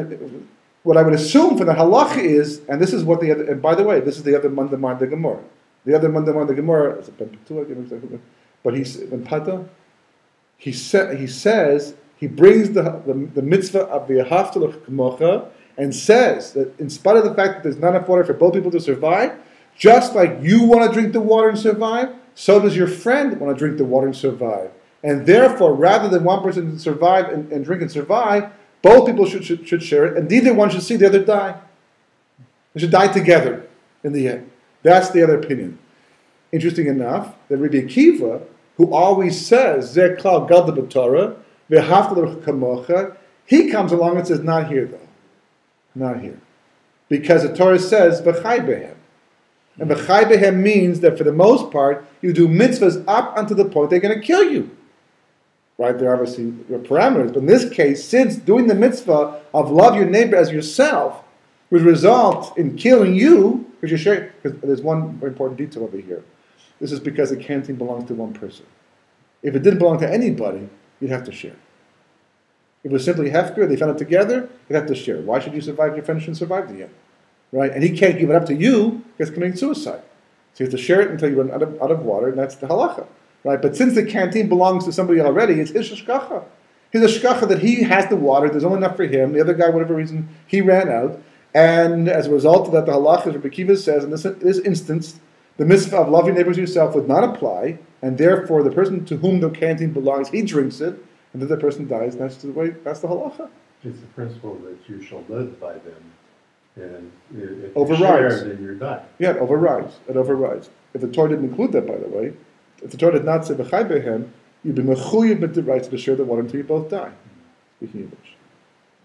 what I would assume for the halacha is, and this is what the other, and by the way, this is the other mandamar the Gemara. The other mandamar the Gemara, is it Ben Petua? But Ben Pata, he says, he brings the mitzvah of v'ahavta l'reacha kamocha, and says that in spite of the fact that there's not enough water for both people to survive, just like you want to drink the water and survive, so does your friend want to drink the water and survive. And therefore, rather than one person survive and drink and survive, both people should share it, and neither one should see the other die. They should die together in the end. That's the other opinion. Interesting enough, that Rabbi Akiva, who always says, Zeh klal gadol b'Torah, v'ahavta l'reacha kamocha, he comes along and says, not here though. Not here. Because the Torah says, v'chai behem. And v'chai behem means that for the most part, you do mitzvahs up until the point they're going to kill you. Right? There are obviously parameters. But in this case, since doing the mitzvah of love your neighbor as yourself would result in killing you, because you're sharing, because there's one very important detail over here. This is because the canteen belongs to one person. If it didn't belong to anybody, you'd have to share. If it was simply hefker, they found it together, you'd have to share. Why should you survive? Your friend shouldn't survive the end. Right? And he can't give it up to you because committing suicide. So you have to share it until you run out of water, and that's the halacha. Right? But since the canteen belongs to somebody already, it's his shkacha. His shkacha that he has the water, there's only enough for him, the other guy, whatever reason, he ran out. And as a result of that, the halacha, as Rabbi Kiva says, in this instance, the mitzvah of loving neighbors yourself would not apply, and therefore the person to whom the canteen belongs, he drinks it, and then the person dies, and that's the halacha. It's the principle that you shall live by them, and if Overrides. you share, then you're dying. Yeah, it overrides. It overrides. If the Torah didn't include that, by the way, if the Torah did not say b'chai behem, you'd be mechuyev with the right to share the water until you both die. Speaking English.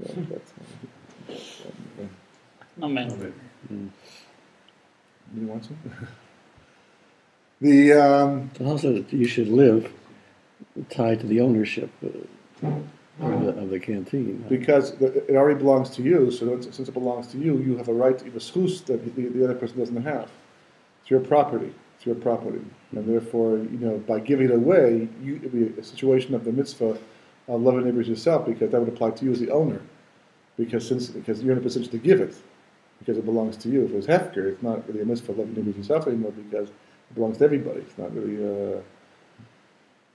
Yeah, that's, Amen. you want some? The So also that you should live tied to the ownership of the canteen. because it already belongs to you, so since it belongs to you, you have a right to a schus that the other person doesn't have. It's your property. It's your property, and therefore, by giving it away, it would be a situation of the mitzvah of loving neighbors yourself, because that would apply to you as the owner, because you're in a position to give it, because it belongs to you. If it was hefker, it's not really a mitzvah of loving neighbors yourself anymore, because it belongs to everybody. It's not really.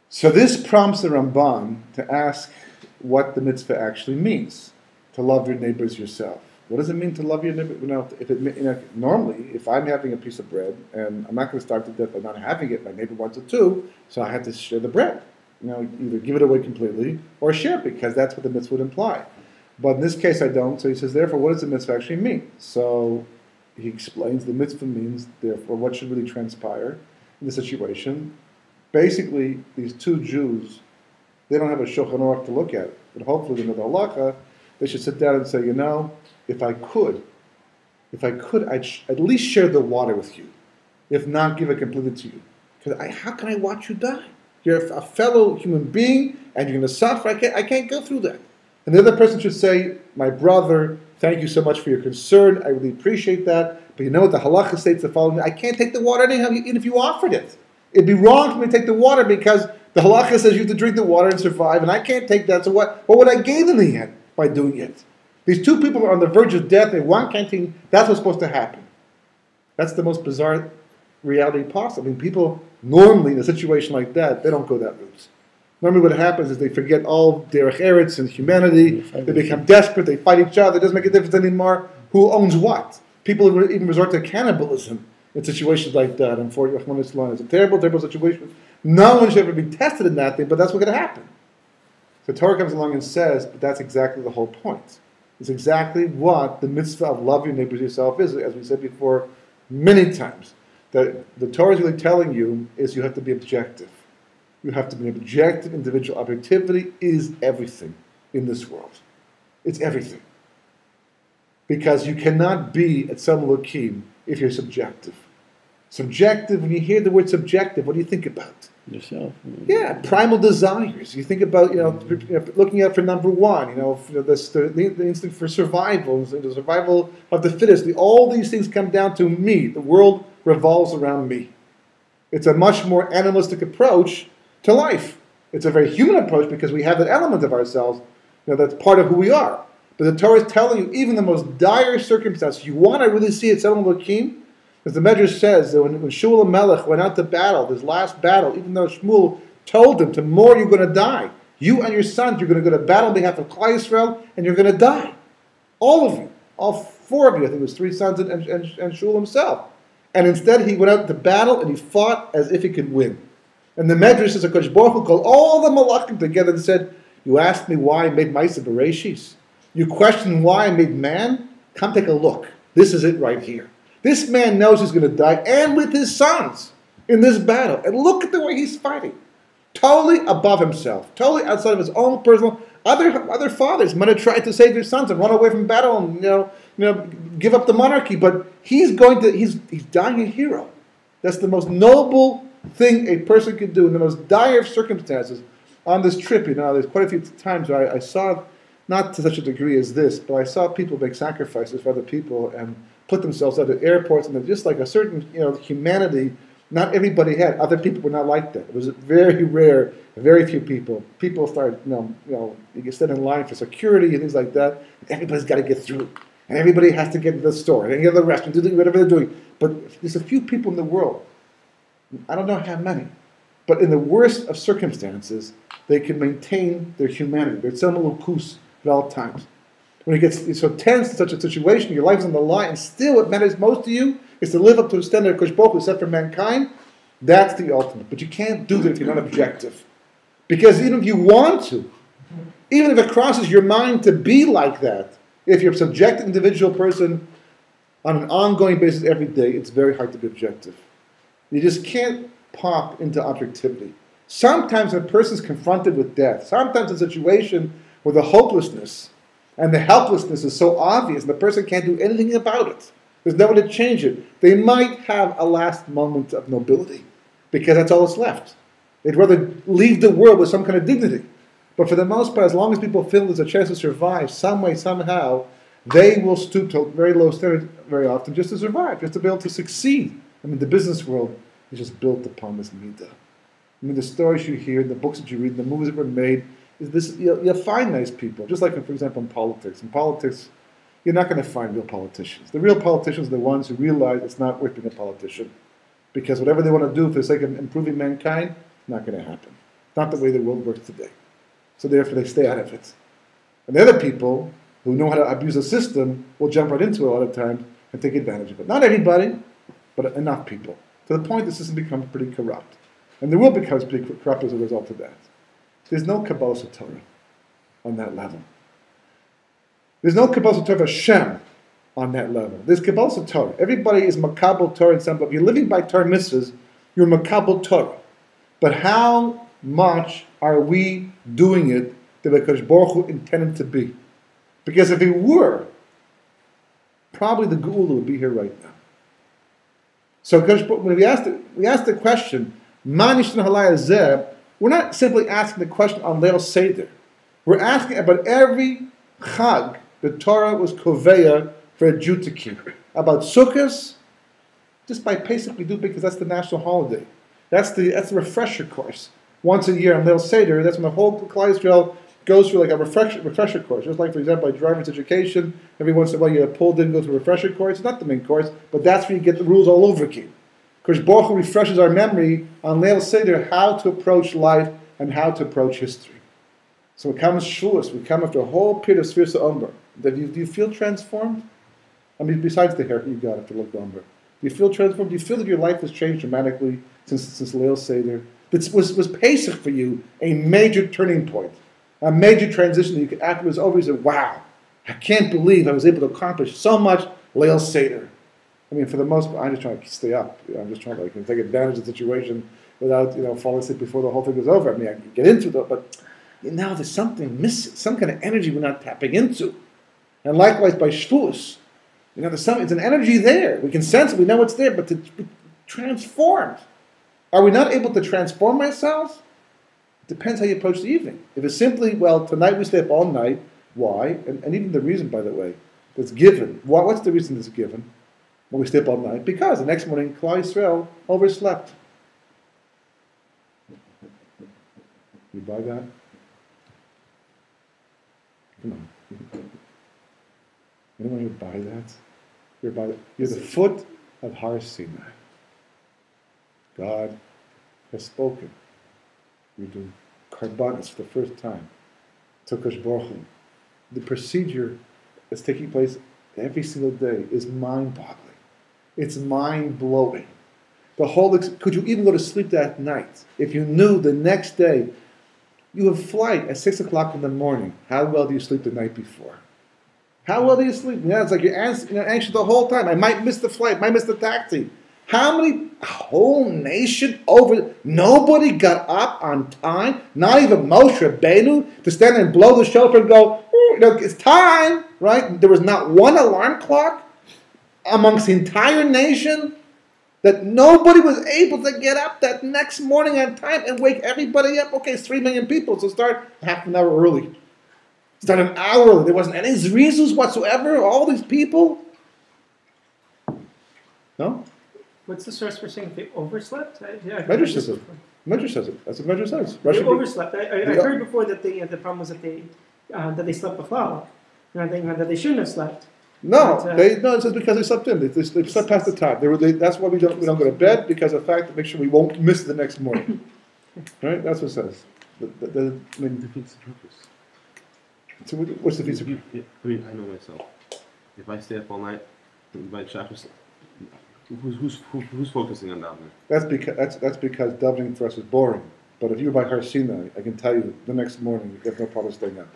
So this prompts the Ramban to ask what the mitzvah actually means, to love your neighbors yourself. What does it mean to love your neighbor? Normally, if I'm having a piece of bread and I'm not going to starve to death by not having it, my neighbor wants it too, so I have to share the bread. Either give it away completely or share it, because that's what the mitzvah would imply. But in this case, I don't. So he says, therefore, what does the mitzvah actually mean? So he explains the mitzvah means, therefore, what should really transpire in the situation. Basically, these two Jews, they don't have a Shulchan Aruch to look at, but hopefully they know the halacha. They should sit down and say, if I could, I'd at least share the water with you. If not, give it completely to you. Because how can I watch you die? You're a fellow human being, and you're going to suffer. I can't go through that. And the other person should say, my brother, thank you so much for your concern. I really appreciate that. But you know what? The halacha states the following: I can't take the water anyhow, even if you offered it. It'd be wrong for me to take the water, because the halacha says you have to drink the water and survive, and I can't take that. So what would I gain in the end by doing it? These two people are on the verge of death. They want canteen. That's what's supposed to happen. That's the most bizarre reality possible. People normally, in a situation like that, they don't go that route. Normally what happens is they forget all derech eretz and humanity. They become desperate. They fight each other. It doesn't make a difference anymore who owns what. People even resort to cannibalism in situations like that. Unfortunately, it's a terrible, terrible situation. No one should ever be tested in that thing, but that's what's going to happen. So Torah comes along and says, but that's exactly the whole point. It's exactly what the mitzvah of love your neighbors yourself is, as we said before many times. That the Torah is really telling you is you have to be objective. You have to be an objective individual. Objectivity is everything in this world. It's everything. Because you cannot be at some lokim if you're subjective. Subjective, when you hear the word subjective, what do you think about? Yourself. Yeah, primal desires. You think about, looking out for number one, the instinct for survival, the survival of the fittest. All these things come down to me. The world revolves around me. It's a much more animalistic approach to life. It's a very human approach because we have that element of ourselves, that's part of who we are. But the Torah is telling you, even the most dire circumstances, you want to really see it settle in Elohim. As the Medrash says, that when Shmuel Melech went out to battle, his last battle, even though Shmuel told him, tomorrow you're going to die. You and your sons, you're going to go to battle on behalf of Klal Yisrael, and you're going to die. All of you. All four of you. I think it was three sons and Shmuel himself. And instead he went out to battle, and he fought as if he could win. And the Medrash says, HaKadosh Baruch Hu called all the Malachim together and said, you asked me why I made Ma'aseh Bereshis? You questioned why I made man? Come take a look. This is it right here. This man knows he's going to die, and with his sons in this battle. And look at the way he's fighting. Totally above himself. Totally outside of his own personal. Other fathers might have tried to save their sons and run away from battle and give up the monarchy, but he's dying a hero. That's the most noble thing a person could do in the most dire of circumstances. On this trip, there's quite a few times where I saw, not to such a degree as this, but I saw people make sacrifices for other people and put themselves at the airports, and they're just like a certain, humanity. Not everybody had. Other people were not like that. It was very rare. Very few people. People started, you get stand in line for security and things like that. Everybody's got to get through, and everybody has to get to the store and get to the restaurant, do whatever they're doing. But there's a few people in the world. I don't know how many, but in the worst of circumstances, they can maintain their humanity. They're tzemel at all times. When it gets so tense in such a situation, your life is on the line, and still what matters most to you is to live up to the standard of Kosh Baruch Hu set for mankind, that's the ultimate. But you can't do that if you're not objective. Because even if you want to, even if it crosses your mind to be like that, if you're a subjective individual person on an ongoing basis every day, it's very hard to be objective. You just can't pop into objectivity. Sometimes when a person's confronted with death, sometimes a situation where the hopelessness and the helplessness is so obvious and the person can't do anything about it, there's no way to change it, they might have a last moment of nobility because that's all that's left. They'd rather leave the world with some kind of dignity. But for the most part, as long as people feel there's a chance to survive some way, somehow, they will stoop to a very low standard very often just to survive, just to be able to succeed. I mean, the business world is just built upon this midah. I mean, the stories you hear, the books that you read, the movies that were made, is this, you'll find nice people. Just like, for example, in politics. In politics, you're not going to find real politicians. The real politicians are the ones who realize it's not worth being a politician. Because whatever they want to do for the sake of improving mankind, it's not going to happen. It's not the way the world works today. So therefore, they stay out of it. And the other people who know how to abuse the system will jump right into it a lot of times and take advantage of it. Not everybody, but enough people. To the point the system becomes pretty corrupt. And the world becomes pretty corrupt as a result of that. There's no Kabbalah Torah on that level. There's no Kabbalah Torah of Hashem on that level. There's Kabbalah Torah. Everybody is Makabel Torah in some level. If you're living by Torah mitzvahs, you're Makabel Torah. But how much are we doing it that Hakadosh Baruch Hu intended to be? Because if he were, probably the Geula would be here right now. So when we ask the question, Man Yishtan Halaya Zeh, we're not simply asking the question on Leil Seder. We're asking about every Chag the Torah was koveya for a Jew to keep. About Sukkot, just by Pesach we do because that's the national holiday. That's the refresher course. Once a year on Leil Seder, that's when the whole Klal Yisrael goes through like a refresher course. Just like, for example, by driver's education, every once in a while you get pulled in, go through a refresher course. It's not the main course, but that's where you get the rules all over again. Because Baruch Hu refreshes our memory on Leil Seder how to approach life and how to approach history. So it comes Shavuos. We come after a whole period of Sfiras Umber. Do you feel transformed? I mean, besides the hair you got after Lag Umber, do you feel transformed? Do you feel that your life has changed dramatically since Leil Seder? Was Pesach for you a major turning point, a major transition that you could afterwards over? You said, "Wow, I can't believe I was able to accomplish so much Leil Seder." I mean, for the most part, I'm just trying to stay up. I'm just trying to take advantage of the situation without falling asleep before the whole thing is over. I mean, I can get into it, but now there's something missing, some kind of energy we're not tapping into. And likewise by Shavuos, there's it's an energy there. We can sense it, we know it's there, but to be transformed. Are we not able to transform ourselves? It depends how you approach the evening. If it's simply, well, tonight we stay up all night, why? And even the reason, by the way, that's given. What's the reason that's given? Well, we stay up all night because the next morning, Klal Yisrael overslept. You buy that? Come on. Anyone who buy that? You're the foot of Har Sinai. God has spoken. We do karbanos for the first time. Tokash Baruch Hu. The procedure that's taking place every single day is mind-boggling. It's mind-blowing. Could you even go to sleep that night if you knew the next day you have a flight at 6 o'clock in the morning? How well do you sleep the night before? How well do you sleep? It's like you're anxious the whole time. I might miss the flight, might miss the taxi. How many, whole nation over, nobody got up on time, not even Moshe Rabbeinu, to stand and blow the shofar and go, it's time, right? There was not one alarm clock amongst the entire nation that nobody was able to get up that next morning on time and wake everybody up. Okay, it's 3 million people, so start half an hour early. Start an hour early. There wasn't any reasons whatsoever, all these people. No? What's the source for saying they overslept? Medrash says it. Medrash says it. That's what Medrash says. They overslept. I heard before that the problem was that they slept before, that they shouldn't have slept. No, it says because they slept in. They slept past the time. That's why we don't go to bed, because of the fact to make sure we won't miss the next morning. Right? That's what it says. It defeats the purpose. So what's the defeats the purpose? I mean, I know myself. If I stay up all night by Shavuos, Who's focusing on davening? That's because davening for us is boring. But if you were by Har Sinai, I can tell you, the next morning you have no problem staying up.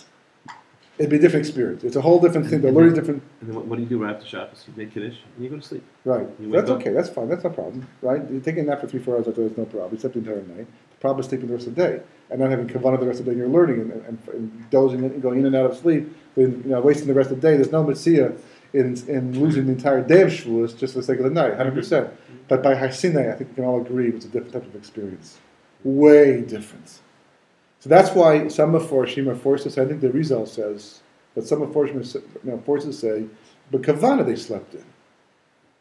It'd be a different experience. It's a whole different thing. They're learning different. And then what do you do right after Shabbos? You make Kiddush and you go to sleep. Right. You wake That's up. okay. That's fine. That's no problem. Right? You're taking a nap for 3-4 hours. There's no problem. You slept the entire night. The problem is sleeping the rest of the day and not having kavanah the rest of the day. You're learning and dozing and going in and out of sleep. Then wasting the rest of the day. There's no mitzvah in losing the entire day of Shavuos just for the sake of the night. 100%. But by Har Sinai, I think we can all agree it's a different type of experience. Way different. So that's why some Meforshim are forced to say. I think the Rizal says. But some Meforshim forced to say, but kavana they slept in.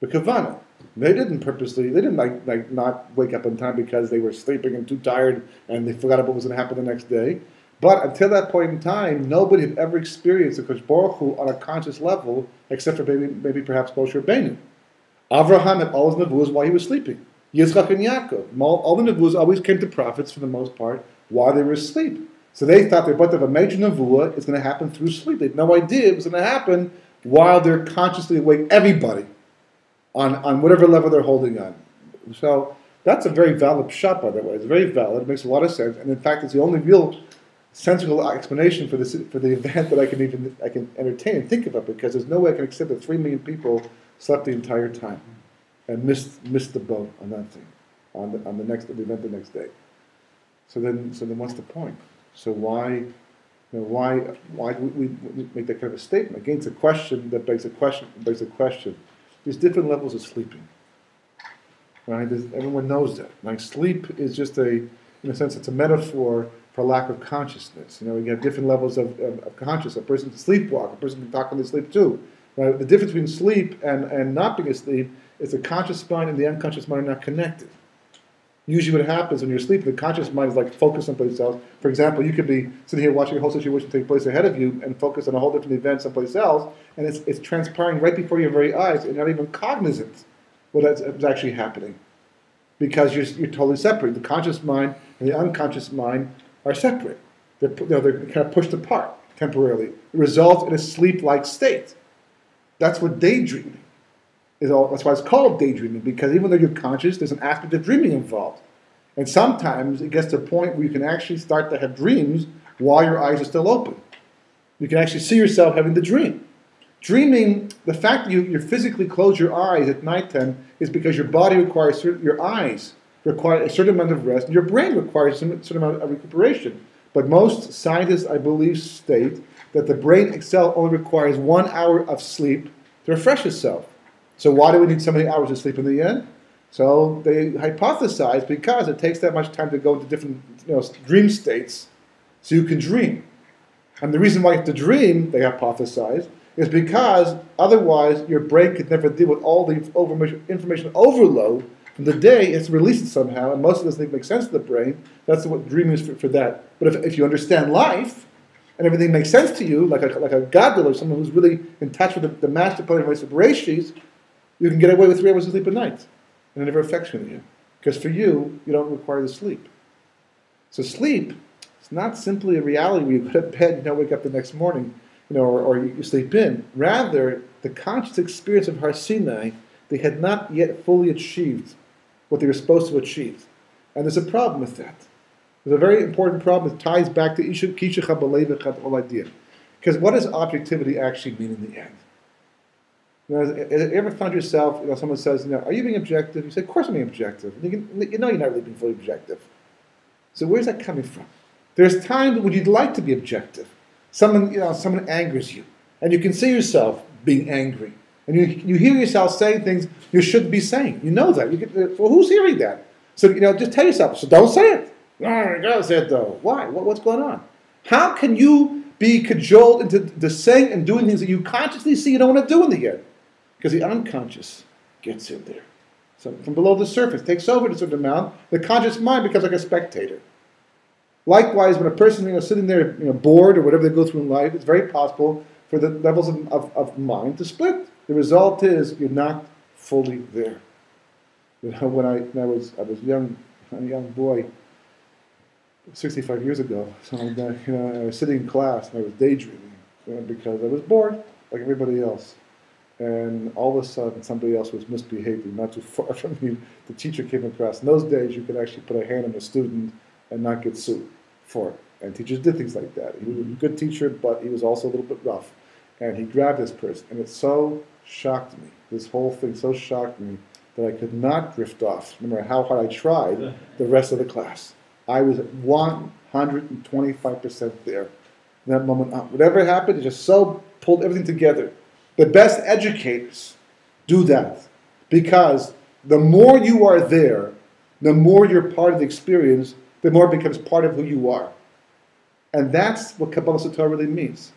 But kavana. They didn't purposely, they didn't like not wake up in time because they were sleeping and too tired and they forgot what was going to happen the next day. But until that point in time, nobody had ever experienced the Kosh Baruch Hu on a conscious level, except for maybe perhaps Moshe Rabbeinu. Avraham had all his nevuos while he was sleeping. Yitzchak and Yaakov. All the nevuos always came to prophets for the most part while they were asleep. So they thought their but of a major nevuah is going to happen through sleep. They had no idea it was going to happen while they're consciously awake, everybody, on whatever level they're holding on. So that's a very valid pshat, by the way. It's very valid. It makes a lot of sense. And in fact, it's the only real sensible explanation for the event that I can entertain and think about, because there's no way I can accept that 3 million people slept the entire time and missed the boat on that thing, on the event the next day. So then what's the point? So why do we make that kind of a statement? Again, it's a question that begs a question. There's different levels of sleeping. Right? Everyone knows that. Like sleep is just in a sense, it's a metaphor for lack of consciousness. We have different levels of consciousness. A person can sleepwalk. A person can talk when they sleep too. Right? The difference between sleep and not being asleep is the conscious mind and the unconscious mind are not connected. Usually what happens when you're asleep, the conscious mind is like focused someplace else. For example, you could be sitting here watching a whole situation take place ahead of you and focus on a whole different event someplace else, and it's transpiring right before your very eyes, and you're not even cognizant what is actually happening. Because you're totally separate. The conscious mind and the unconscious mind are separate. They're kind of pushed apart temporarily. It results in a sleep-like state. That's what daydreaming is all. That's why it's called daydreaming, because even though you're conscious, there's an aspect of dreaming involved. And sometimes it gets to a point where you can actually start to have dreams while your eyes are still open. You can actually see yourself having the dream. Dreaming, the fact that you physically close your eyes at nighttime is because your body requires, your eyes require a certain amount of rest, and your brain requires a certain amount of recuperation. But most scientists, I believe, state that the brain itself only requires 1 hour of sleep to refresh itself. So why do we need so many hours of sleep in the end? So they hypothesize because it takes that much time to go into different dream states so you can dream. And the reason why you have to dream, they hypothesize, is because otherwise your brain could never deal with all the information overload from the day. It's released somehow, and most of it doesn't make sense to the brain. That's what dreaming is for that. But if you understand life, and everything makes sense to you, like a gadol or someone who's really in touch with the master plan of Bereshis, you can get away with 3 hours of sleep a night, and it never affects you. Because for you, you don't require the sleep. So sleep, it's not simply a reality where you go to bed and you don't wake up the next morning, or you sleep in. Rather, the conscious experience of Har Sinai, they had not yet fully achieved what they were supposed to achieve. And there's a problem with that. There's a very important problem that ties back to Kisha Chabalevich, the whole idea. Because what does objectivity actually mean in the end? Have you ever found yourself, someone says, are you being objective? You say, of course I'm being objective. You're not really being fully objective. So where's that coming from? There's times when you'd like to be objective. Someone angers you, and you can see yourself being angry. And you hear yourself saying things you shouldn't be saying. You know that. Well, who's hearing that? So, just tell yourself, so don't say it. No, you gotta say it though. Why? What's going on? How can you be cajoled into saying and doing things that you consciously see you don't want to do in the end? Because the unconscious gets in there. So from below the surface, takes over to a certain amount. The conscious mind becomes like a spectator. Likewise, when a person is sitting there bored or whatever they go through in life, it's very possible for the levels of mind to split. The result is you're not fully there. When I was a young boy, 65 years ago, so I was sitting in class and I was daydreaming because I was bored like everybody else. and all of a sudden somebody else was misbehaving not too far from me. The teacher came across. In those days, you could actually put a hand on a student and not get sued for it. And teachers did things like that. He was a good teacher, but he was also a little bit rough. And he grabbed this person, and it so shocked me. This whole thing so shocked me that I could not drift off, no matter how hard I tried, the rest of the class. I was at 125% there. In that moment, whatever happened, it just so pulled everything together. The best educators do that because the more you are there, the more you're part of the experience, the more it becomes part of who you are. And that's what Kabbalas Torah really means.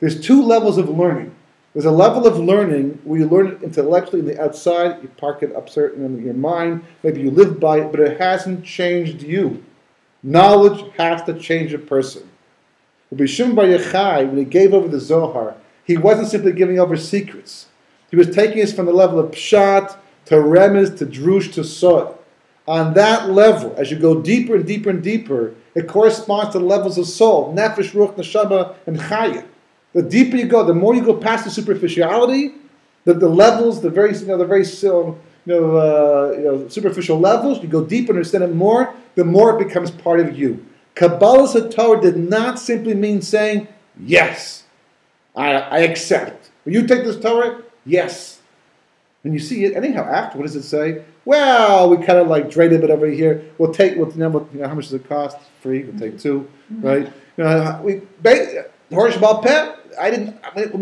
There's two levels of learning. There's a level of learning where you learn it intellectually in the outside, you park it up certain in your mind, maybe you live by it, but it hasn't changed you. Knowledge has to change a person. Rabbi Shimon Bar Yochai, when he gave over the Zohar, he wasn't simply giving over secrets. He was taking us from the level of Pshat to Remez to Drush to Sod. On that level, as you go deeper and deeper and deeper, it corresponds to the levels of soul, Nefesh, Ruach, Neshama, and Chaya. The deeper you go, the more you go past the superficiality, the levels, the very superficial levels, you go deeper and understand it more, the more it becomes part of you. Kabbalas Torah did not simply mean saying, yes, I accept. Will you take this Torah? Yes. And you see it, anyhow, after, what does it say? Well, we kind of like drained a bit over here. We'll take, how much does it cost? Free, we'll take two, right? We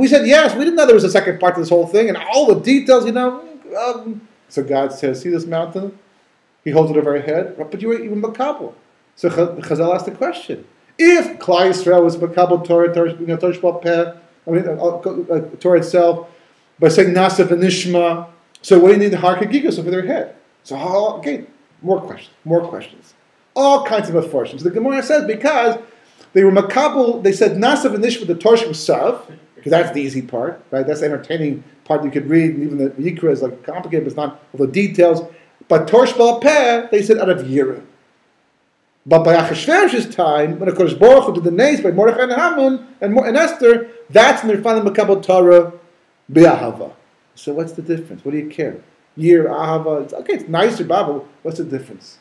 said yes, we didn't know there was a second part to this whole thing, and all the details, So God says, see this mountain? He holds it over our head, but you were even Makabal. So Chazal asked the question, if Klal Yisrael was Makabal Torah Shebal Peh, Torah itself, by saying Nasa v'Nishma, so what do you need the Har Chagigas over their head? So, okay, more questions. All kinds of affortions. The Gemara says, because they were Makabal, they said Nasa v'Nishma, the Torah Shebal, because that's the easy part, right? That's the entertaining part you could read, and even the Yikra is like complicated, but it's not all the details. But Torah Shebal Peh, they said out of Yira. But by Achashverosh's time, when HaKadosh Baruch Hu did the names by Mordechai and Haman and Esther, that's when they're finally Makabal Torah B'Ahava. So what's the difference? What do you care? Year, Ahava, it's nicer, Bible. What's the difference?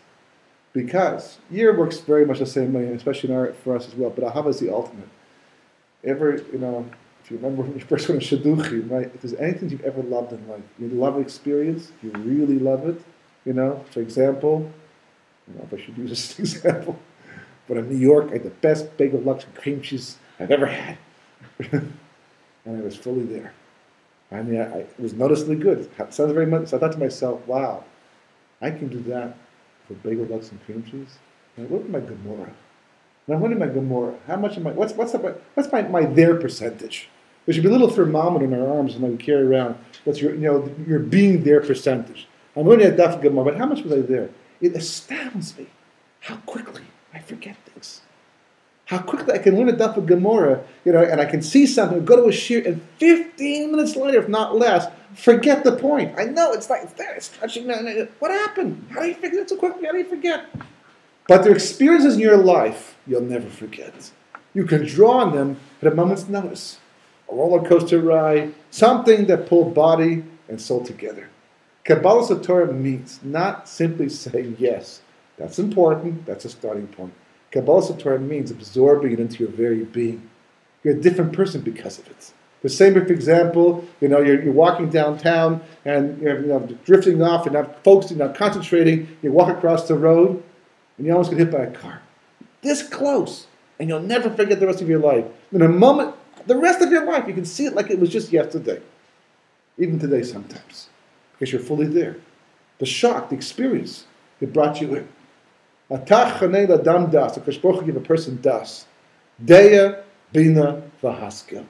Because year works very much the same way, especially for us as well. But Ahava is the ultimate. If you remember when you first went to Shidduchim, right? If there's anything you've ever loved in life, you love an experience, you really love it. For example, I don't know if I should use this example, but in New York, I had the best bagel lunch and cream cheese I've ever had. And I was fully there. I mean, it was noticeably good. It sounds very much. So I thought to myself, wow, I can do that for bagel lunch and cream cheese. And I look at my Gemara. Now, what is my Gemara? How much am I? What's my there percentage? There should be a little thermometer in our arms when we carry around. That's your being there percentage. I'm learning at Daf Gemara, but how much was I there? It astounds me how quickly I forget things. How quickly I can learn a Daf of Gemara, and I can see something, go to a shir, and 15 minutes later, if not less, forget the point. I know it's like, it's touching. What happened? How do you forget it so quickly? How do you forget? But the experiences in your life, you'll never forget. You can draw on them at a moment's notice. A roller coaster ride, something that pulled body and soul together. Kabbalas Torah means not simply saying yes. That's important. That's a starting point. Kabbalas Torah means absorbing it into your very being. You're a different person because of it. The same, for example, you're walking downtown and you're drifting off and not focusing, not concentrating. You walk across the road and you almost get hit by a car. This close, and you'll never forget the rest of your life. In a moment, the rest of your life, you can see it like it was just yesterday. Even today sometimes. Because you're fully there. The shock, the experience, it brought you in. Atach chanei l'adam das. The Kadosh Baruch Hu give a person das. Deya, bina, v'haskil.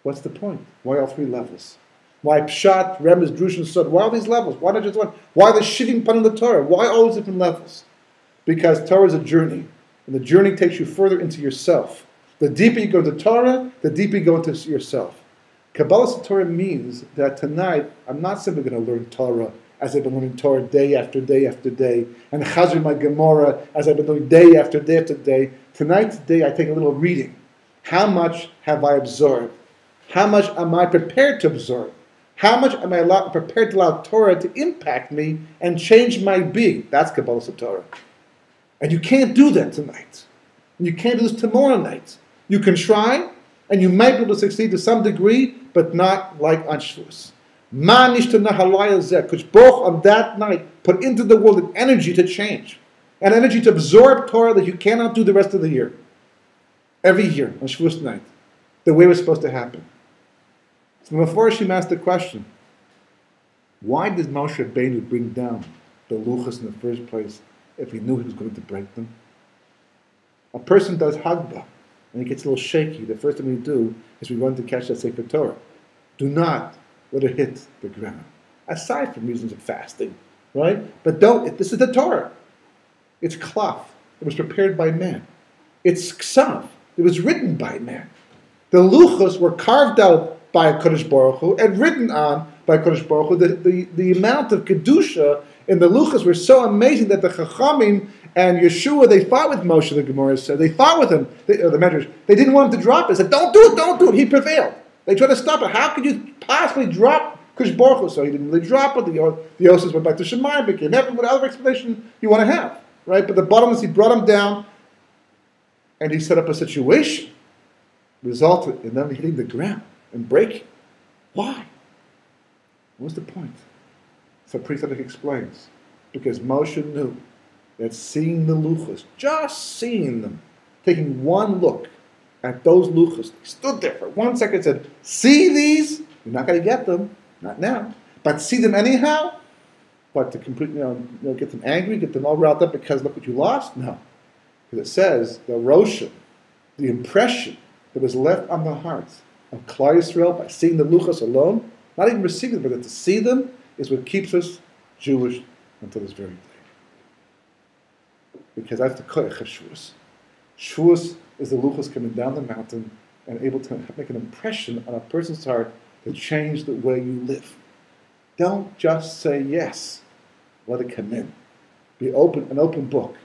What's the point? Why all three levels? Why pshat, remez, drush, and sod? Why all these levels? Why not just one? Why the shivim pan of the Torah? Why all these different levels? Because Torah is a journey, and the journey takes you further into yourself. The deeper you go into Torah, the deeper you go into yourself. Kabbalas Torah means that tonight I'm not simply going to learn Torah as I've been learning Torah day after day after day, and Chazir my Gemara as I've been doing day after day after day. Today I take a little reading. How much have I absorbed? How much am I prepared to absorb? How much am I prepared to allow Torah to impact me and change my being? That's Kabbalas Torah. And you can't do that tonight. And you can't do this tomorrow night. You can try, and you might be able to succeed to some degree, but not like on Shavuos. Ma nishtana halayah zeh. Because both on that night put into the world an energy to change. An energy to absorb Torah that you cannot do the rest of the year. Every year on Shavuos night. The way it was supposed to happen. So Meforshim asked the question, why did Moshe Rabbeinu bring down the luchos in the first place if he knew he was going to break them? A person does Hagbah, and he gets a little shaky. The first thing we do is we run to catch that Sefer Torah. Do not let it hit the ground. Aside from reasons of fasting, right? But this is the Torah. It's cloth. It was prepared by man. It's ksav. It was written by man. The luchos were carved out by a Kodesh Baruch Hu and written on by Kodesh Baruch Hu. The amount of kedusha in the luchos were so amazing that the Chachamim and Yeshua, they fought with Moshe, the Gemara said. They fought with him, the Medrash. They didn't want him to drop it. They said, don't do it. He prevailed. They tried to stop it. How could you possibly drop Kodesh Baruch Hu? So he didn't really drop it. The Yosef went back to Shemayim, became heaven, whatever explanation you want to have. Right? But the bottom is he brought him down and he set up a situation resulted in them hitting the ground and breaking. Why? What's the point? So Priest explains. Because Moshe knew that seeing the luchos, just seeing them, taking one look at those luchos, he stood there for 1 second and said, see these? You're not going to get them. Not now. But see them anyhow? But to completely, get them angry, get them all riled up because look what you lost? No. Because it says, the rosha, the impression that was left on the hearts of Klal Yisrael by seeing the luchos alone, not even receiving them, but to see them is what keeps us Jewish until this very day. Because that's the koyach of Shavuos. Shavuos is the luchos coming down the mountain and able to make an impression on a person's heart to change the way you live. Don't just say yes. Let it come in. Be open, an open book.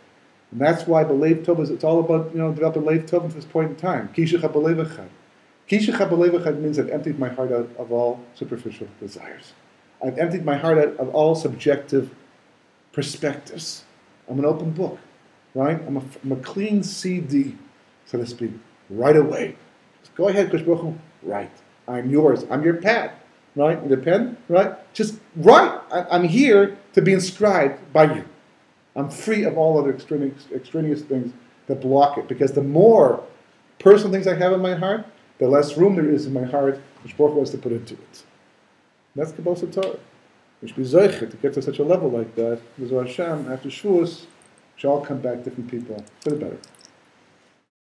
And that's why the Leiv Tov it's all about, developing Leiv Tov at this point in time. Kishecha b'leiv echad. Kishecha b'leiv echad means I've emptied my heart out of all superficial desires. I've emptied my heart out of all subjective perspectives. I'm an open book, right? I'm a clean CD, so to speak, right away. Just go ahead, Kosh Baruch Hu, write. I'm yours. I'm your pad, right? With a pen, right? Just write. I'm here to be inscribed by you. I'm free of all other extraneous things that block it. Because the more personal things I have in my heart, the less room there is in my heart which Baruch Hu wants to put into it. And that's Kabbalas Torah. We should be zeicher to get to such a level like that. Because Hashem, after Shavuos, shall all come back different people for the better.